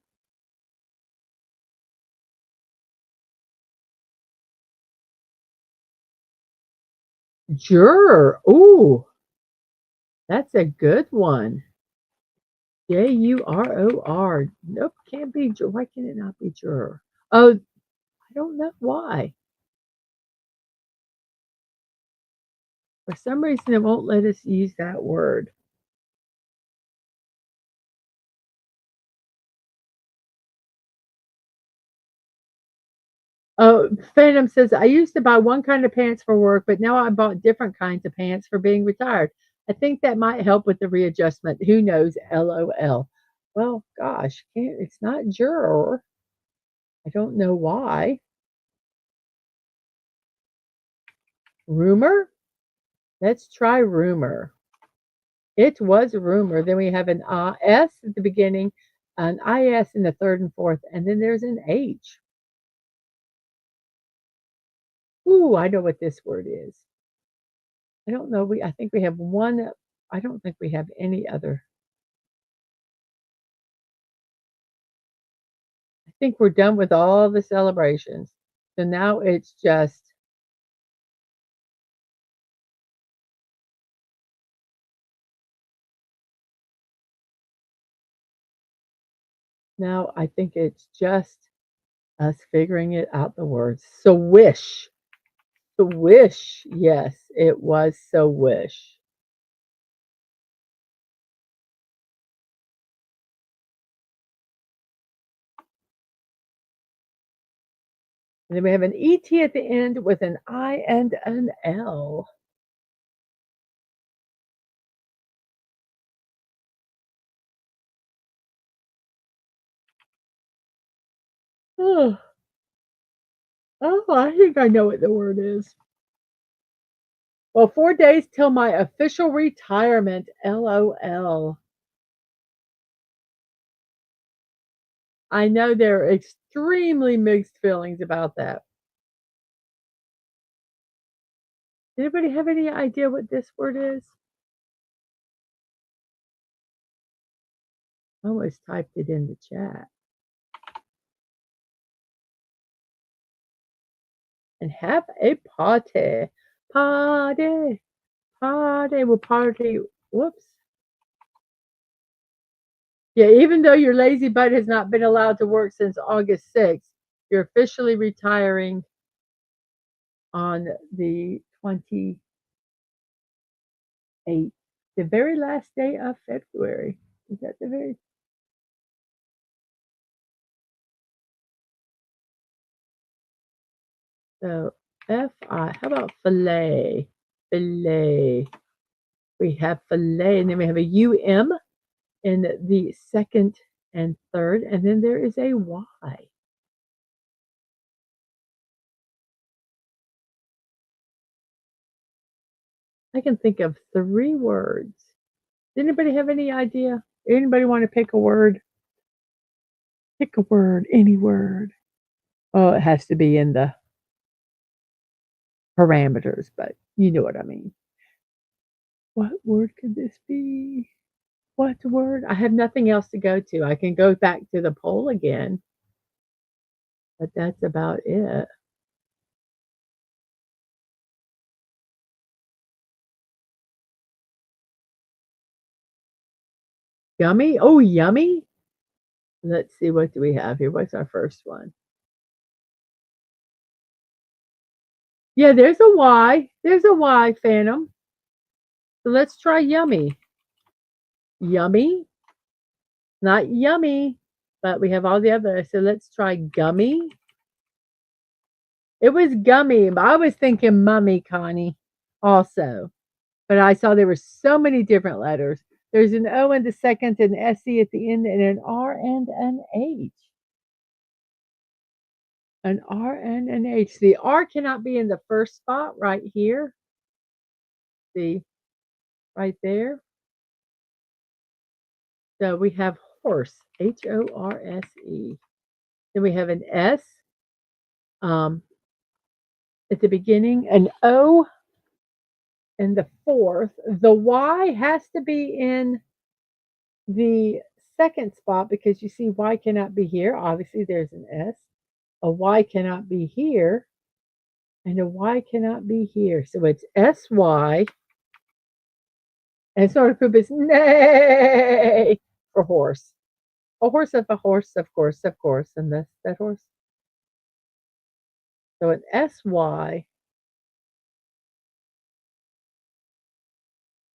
Juror. Ooh, that's a good one. Juror. Nope, can't be. Why can it not be juror? Oh, I don't know why. For some reason, it won't let us use that word. Oh, Phantom says, I used to buy one kind of pants for work, but now I bought different kinds of pants for being retired. I think that might help with the readjustment. Who knows? LOL. Well, gosh, it's not juror. I don't know why. Rumor? Let's try rumor. It was rumor. Then we have an S at the beginning, an IS in the third and fourth, and then there's an H. Ooh, I know what this word is. I don't know. I think we have one I don't think we have any other. I think we're done with all the celebrations. So now it's just now I think it's just us figuring it out the words. So wish. The wish. Yes, it was so wish. And then we have an ET at the end with an I and an L. Oh, oh, I think I know what the word is. Well, 4 days till my official retirement. LOL. I know there are extremely mixed feelings about that. Anybody have any idea what this word is? I almost typed it in the chat. And have a party. Party. Party. We'll party. Whoops. Yeah, even though your lazy butt has not been allowed to work since August 6th, you're officially retiring on the 28th, the very last day of February. Is that the very? So FI, how about fillet? Fillet. We have fillet, and then we have a UM in the second and third, and then there is a Y. I can think of 3 words. Does anybody have any idea? Anybody want to pick a word? Pick a word, any word. Oh, it has to be in the parameters, but you know what I mean. What word could this be? What word? I have nothing else to go to. I can go back to the poll again, but that's about it. Yummy? Oh, yummy? Let's see, what do we have here? What's our first one? Yeah, there's a Y. There's a Y, Phantom. So let's try yummy. Yummy? Not yummy, but we have all the others. So let's try gummy. It was gummy, but I was thinking mummy, Connie, also. But I saw there were so many different letters. There's an O in the second, an SE at the end, and an R and an H. An R and an H. The R cannot be in the first spot right here. See, right there. So we have horse, HORSE. Then we have an S at the beginning, an O in the fourth. The Y has to be in the second spot because you see Y cannot be here. Obviously, there's an S. A Y cannot be here, and a Y cannot be here. So it's SY, and sort of poop is nay for horse. A horse of a horse, of course, and that's that horse. So an SY.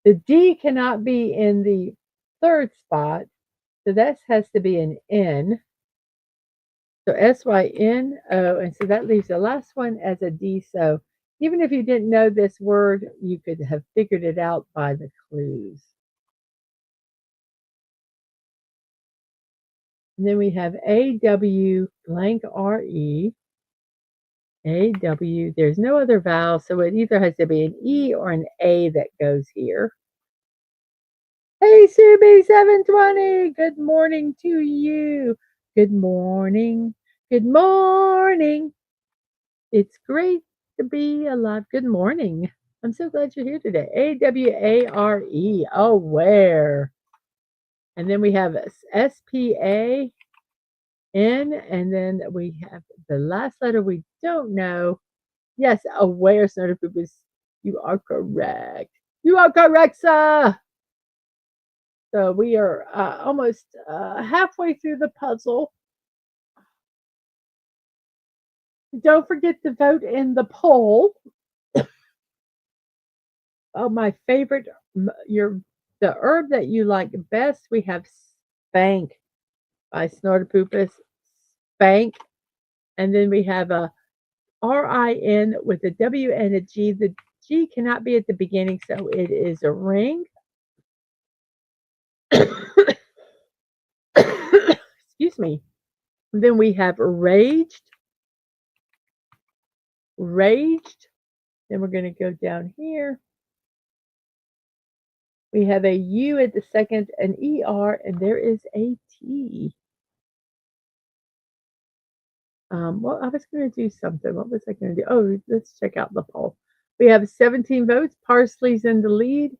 The D cannot be in the third spot, so that has to be an N. So SYNO, and so that leaves the last one as a D. So even if you didn't know this word, you could have figured it out by the clues. And then we have AW blank RE. AW, there's no other vowel, so it either has to be an E or an A that goes here. Hey, Subi720, good morning to you. Good morning. Good morning. It's great to be alive. Good morning. I'm so glad you're here today. A-W-A-R-E, aware. And then we have S-P-A-N, and then we have the last letter we don't know. Yes, aware, Snow Poopers. You are correct. You are correct, sir. So we are almost halfway through the puzzle. Don't forget to vote in the poll. Oh, my favorite, the herb that you like best. We have spank by Snortopoopas. Spank, and then we have a R-I-N with a W and a G. The G cannot be at the beginning, so it is a ring. Excuse me. And then we have raged. Raged. Then we're going to go down here. We have a U at the second, an ER, and there is a T. Well, I was going to do something. What was I going to do? Oh, let's check out the poll. We have 17 votes. Parsley's in the lead.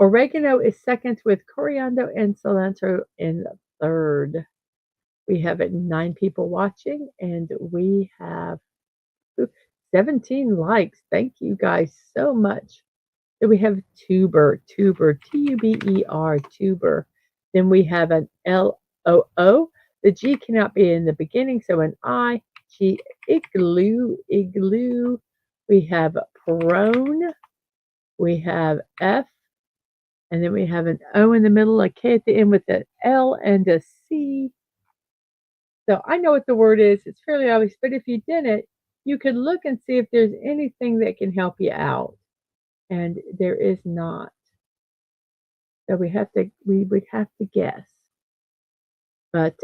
Oregano is second with coriander and cilantro in third. We have 9 people watching, and we have 17 likes. Thank you guys so much. Then we have tuber, T-U-B-E-R, tuber. Then we have an L-O-O. The G cannot be in the beginning, so an I, G, igloo, igloo. We have prone. We have F. And then we have an O in the middle, a K at the end with an L and a C. So I know what the word is. It's fairly obvious, but if you didn't, you could look and see if there's anything that can help you out. And there is not. So we would have to guess. But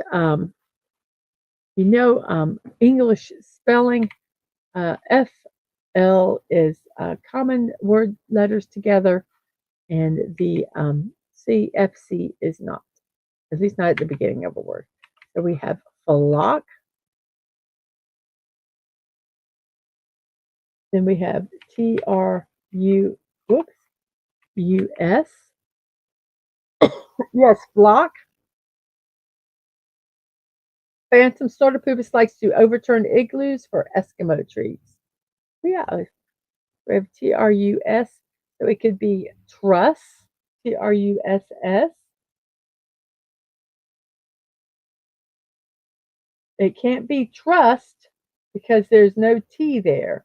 English spelling, FL is common word letters together, and the CFC is not, at least not at the beginning of a word. So we have flock. Then we have TRU-US. Yes, flock. Phantom Startopoopas likes to overturn igloos for Eskimo trees. Yeah, we have TRUS, so it could be truss, TRUSS. It can't be trust because there's no T there.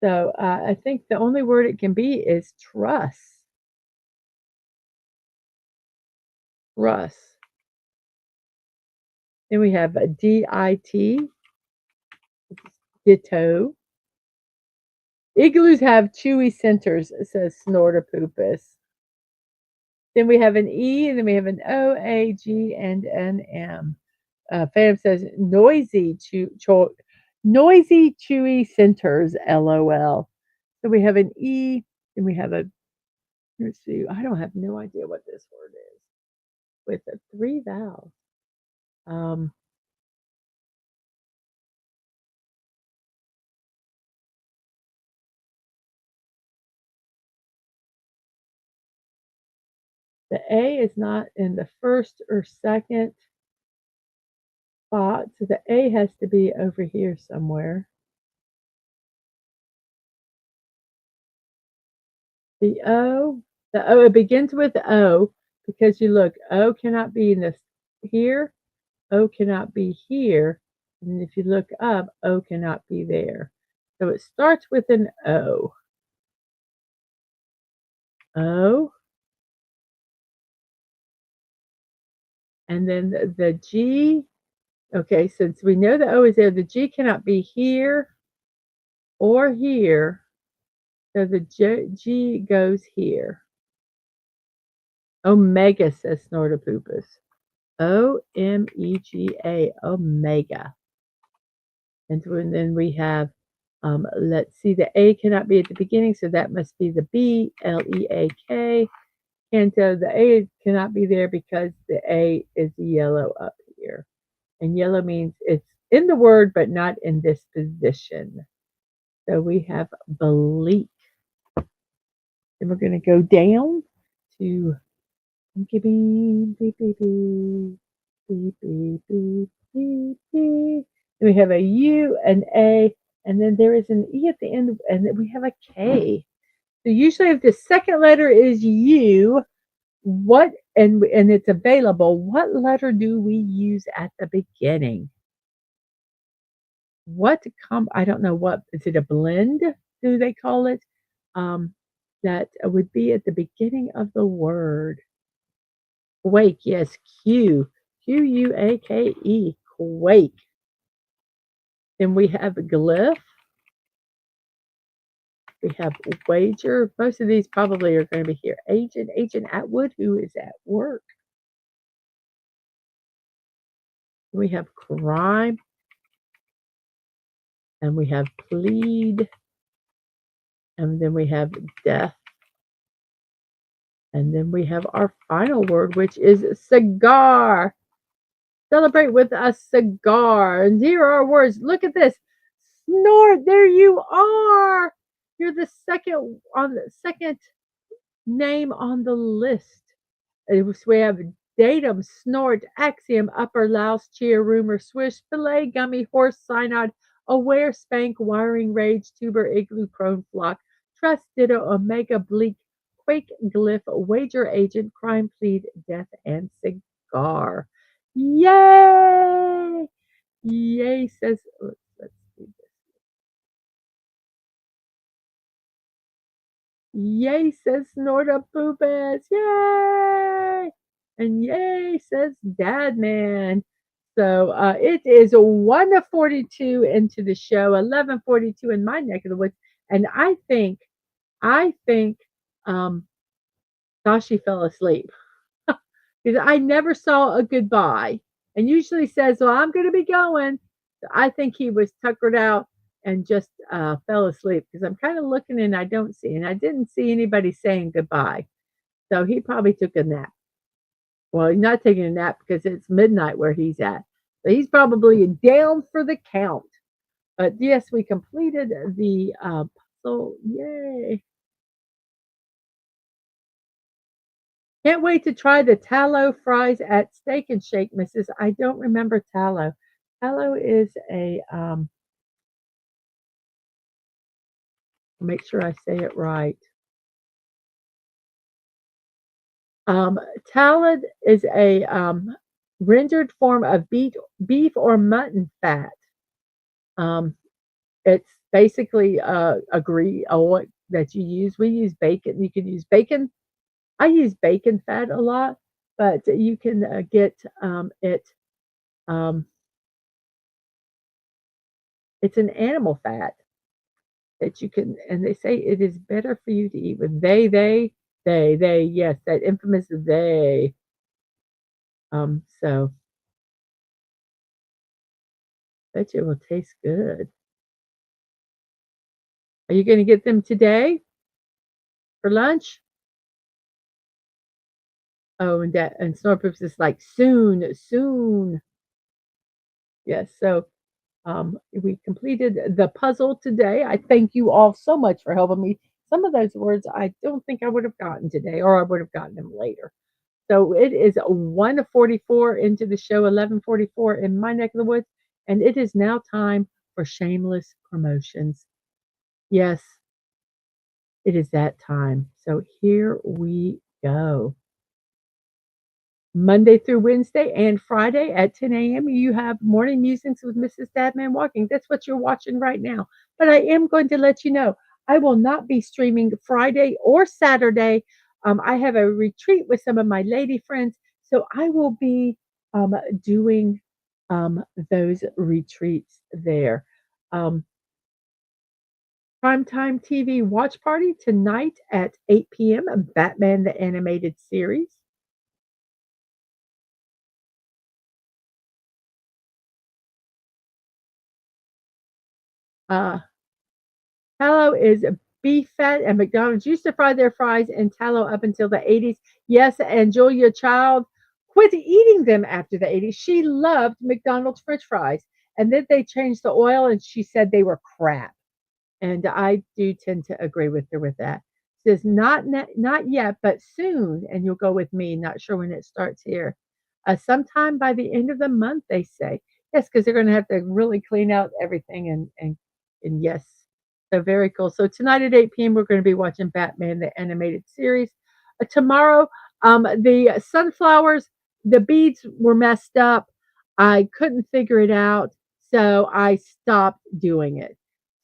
So I think the only word it can be is truss. Truss. Then we have a DIT, ditto. Igloos have chewy centers, says Snortopoopas. Then we have an E, and then we have an O, A, G, and an M. Phantom says noisy, noisy, chewy centers, LOL. So we have an E, and we have a, let's see, I don't have no idea what this word is. With 3 vowels. The A is not in the first or second spot, so the A has to be over here somewhere. The O, it begins with O because you look, O cannot be in this here, O cannot be here, and if you look up, O cannot be there. So it starts with an O. O. And then the G, okay, since we know the O is there, the G cannot be here or here, so the G goes here. Omega, says Snortopoopas. O-M-E-G-A, omega. And then we have, let's see, the A cannot be at the beginning, so that must be the B, L-E-A-K. And so the A cannot be there because the A is yellow up here. And yellow means it's in the word, but not in this position. So we have bleak. Then we're going to go down to Pinky Bean, beep, beep, beep, beep, beep, beep, beep, beep. Then we have a U, an A, and then there is an E at the end, and then we have a K. So usually if the second letter is U, what and it's available, what letter do we use at the beginning? I don't know, what is it, a blend, do they call it? Um, that would be at the beginning of the word. Quake, yes, Quake, quake. Then we have glyph. We have wager. Most of these probably are going to be here. Agent Atwood, who is at work. We have crime. And we have plead. And then we have death. And then we have our final word, which is cigar. Celebrate with a cigar. And here are our words. Look at this. Snort. There you are. You're the second name on the list. We have datum, snort, axiom, upper, louse, cheer, rumor, swish, fillet, gummy, horse, synod, aware, spank, wiring, rage, tuber, igloo, prone, flock, trust, ditto, omega, bleak, quake, glyph, wager, agent, crime, plead, death, and cigar. Yay! Yay says, let's see this. Yay says Snorta Poopus. Yay! And yay says Dadman. So it is 1:42 into the show, 11:42 in my neck of the woods, and I think um, Sashi fell asleep because I never saw a goodbye, and usually says, "Well, I'm going to be going." I think he was tuckered out and just fell asleep because I'm kind of looking and I didn't see anybody saying goodbye. So he probably took a nap. Well, he's not taking a nap because it's midnight where he's at. So he's probably down for the count. But yes, we completed the puzzle. Yay. Can't wait to try the tallow fries at Steak and Shake, Mrs. I don't remember tallow. Tallow is a, make sure I say it right. Tallow is a rendered form of beef or mutton fat. Um, it's basically a grease oil that you use. We use bacon. You can use bacon. I use bacon fat a lot, but you can get it. Um, it's an animal fat that you can, and they say it is better for you to eat with they. Yes, that infamous they. So bet you it will taste good. Are you going to get them today for lunch? Oh, and Snorpoops is like soon, soon. Yes. So we completed the puzzle today. I thank you all so much for helping me. Some of those words I don't think I would have gotten today, or I would have gotten them later. So it is 1:44 into the show, 11:44 in my neck of the woods, and it is now time for shameless promotions. Yes, it is that time. So here we go. Monday through Wednesday and Friday at 10 a.m. You have Morning Musings with Mrs.DadmanWalking. That's what you're watching right now. But I am going to let you know I will not be streaming Friday or Saturday. I have a retreat with some of my lady friends, so I will be doing those retreats there. Um, Primetime TV watch party tonight at 8 p.m. Batman the Animated Series. Uh, Tallow is beef fat, and McDonald's used to fry their fries in tallow up until the 80s. Yes, and Julia Child quit eating them after the 80s. She loved McDonald's French fries, and then they changed the oil, and she said they were crap. And I do tend to agree with her with that. Says not yet, but soon, and you'll go with me. Not sure when it starts here. Sometime by the end of the month, they say. Yes, because they're going to have to really clean out everything and yes, so very cool. So tonight at 8 p.m. we're going to be watching Batman the animated series. Tomorrow, the sunflowers, the beads were messed up. I couldn't figure it out, so I stopped doing it.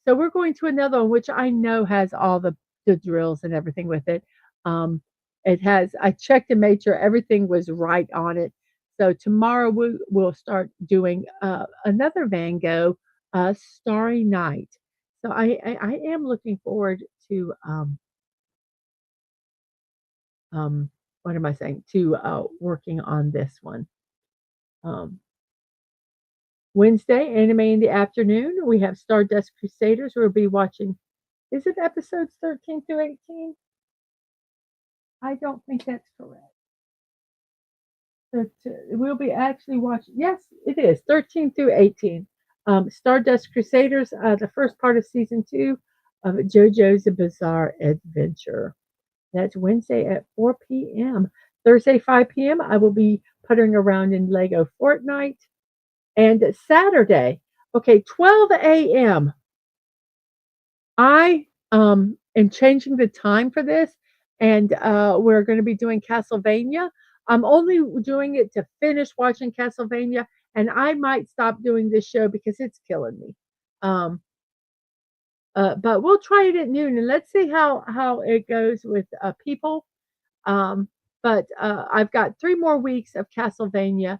So we're going to another one, which I know has all the drills and everything with it. Um, it has. I checked and made sure everything was right on it. So tomorrow we'll start doing another Van Gogh, Starry Night. So I am looking forward to um, what am I saying? To working on this one. Um, Wednesday, anime in the afternoon. We have Stardust Crusaders. We'll be watching. Is it episodes 13 through 18? I don't think that's correct. But we'll be actually watching. Yes, it is 13 through 18. Stardust Crusaders, the first part of season 2 of JoJo's Bizarre Adventure. That's Wednesday at 4 p.m. Thursday, 5 p.m., I will be puttering around in Lego Fortnite. And Saturday, okay, 12 a.m., I am changing the time for this, and we're going to be doing Castlevania. I'm only doing it to finish watching Castlevania, and I might stop doing this show because it's killing me. Um, but we'll try it at noon, and let's see how it goes with people. Um, but I've got 3 more weeks of Castlevania,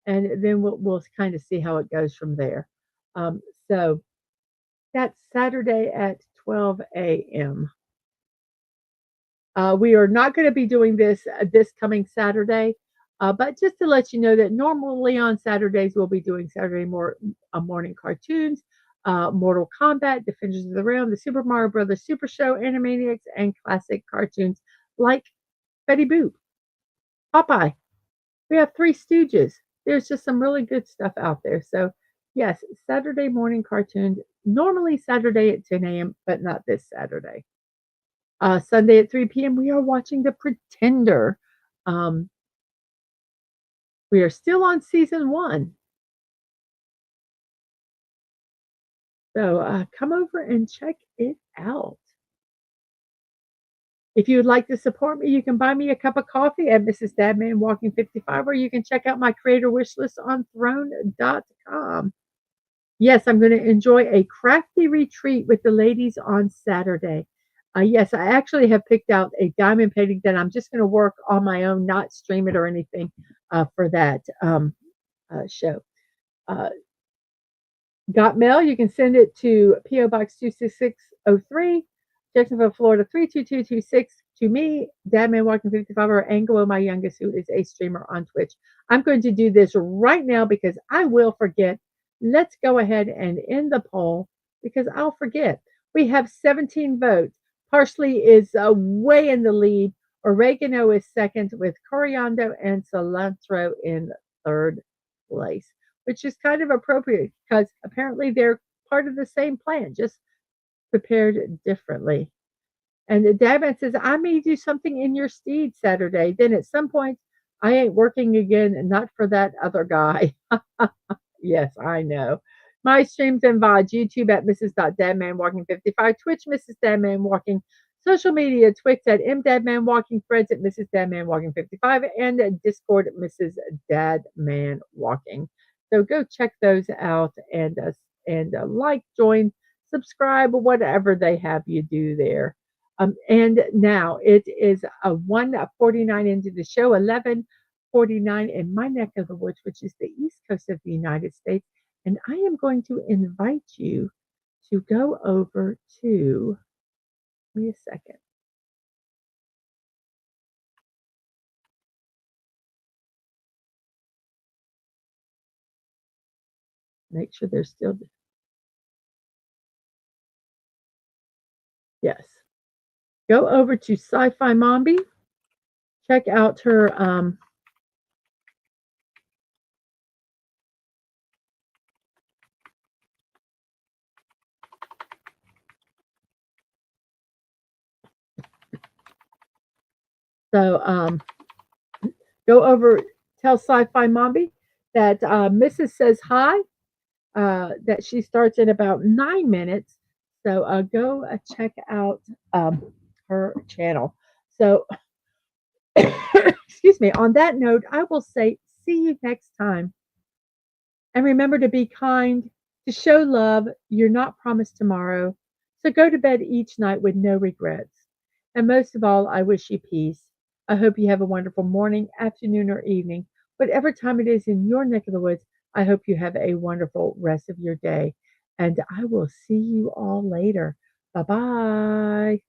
and then we'll kind of see how it goes from there. So that's Saturday at 12 a.m. We are not going to be doing this coming Saturday, but just to let you know that normally on Saturdays we'll be doing Saturday morning cartoons, Mortal Kombat, Defenders of the Realm, the Super Mario Brothers Super Show, Animaniacs, and classic cartoons like Betty Boop, Popeye. We have Three Stooges. There's just some really good stuff out there. So yes, Saturday morning cartoons. Normally Saturday at 10 a.m., but not this Saturday. Sunday at 3 p.m., we are watching The Pretender. Um, we are still on season 1. So come over and check it out. If you would like to support me, you can buy me a cup of coffee at Mrs.DadmanWalking55, or you can check out my creator wish list on throne.com. Yes, I'm going to enjoy a crafty retreat with the ladies on Saturday. Yes, I actually have picked out a diamond painting that I'm just going to work on my own, not stream it or anything for that show. Uh, Got mail? You can send it to P.O. Box 26603, Jacksonville, Florida 32226 to me, Dadman Walking 55, or Angelo, my youngest, who is a streamer on Twitch. I'm going to do this right now because I will forget. Let's go ahead and end the poll because I'll forget. We have 17 votes. Parsley is way in the lead. Oregano is second, with coriander and cilantro in third place, which is kind of appropriate because apparently they're part of the same plant, just prepared differently. And the Dadman says, I may do something in your steed Saturday. Then at some point, I ain't working again, and not for that other guy. Yes, I know. My streams and VODs, YouTube at Mrs.DadmanWalking55, Twitch, Mrs. Dadman Walking, social media, Twix at MDadmanWalking, Threads at Mrs. Dadman Walking 55, and Discord at Mrs. Dadman Walking. So go check those out and like, join, subscribe, whatever they have you do there. And now it is a 1:49 into the show, 11:49 in my neck of the woods, which is the East Coast of the United States. And I am going to invite you to go over to, give me a second. Make sure they're still, yes. Go over to Sci-Fi Mombi. Check out her So go over, tell Sci-Fi Mommy that Mrs. says hi, that she starts in about 9 minutes. So go check out her channel. So, excuse me, on that note, I will say see you next time. And remember to be kind, to show love. You're not promised tomorrow. So go to bed each night with no regrets. And most of all, I wish you peace. I hope you have a wonderful morning, afternoon, or evening. Whatever time it is in your neck of the woods, I hope you have a wonderful rest of your day. And I will see you all later. Bye bye.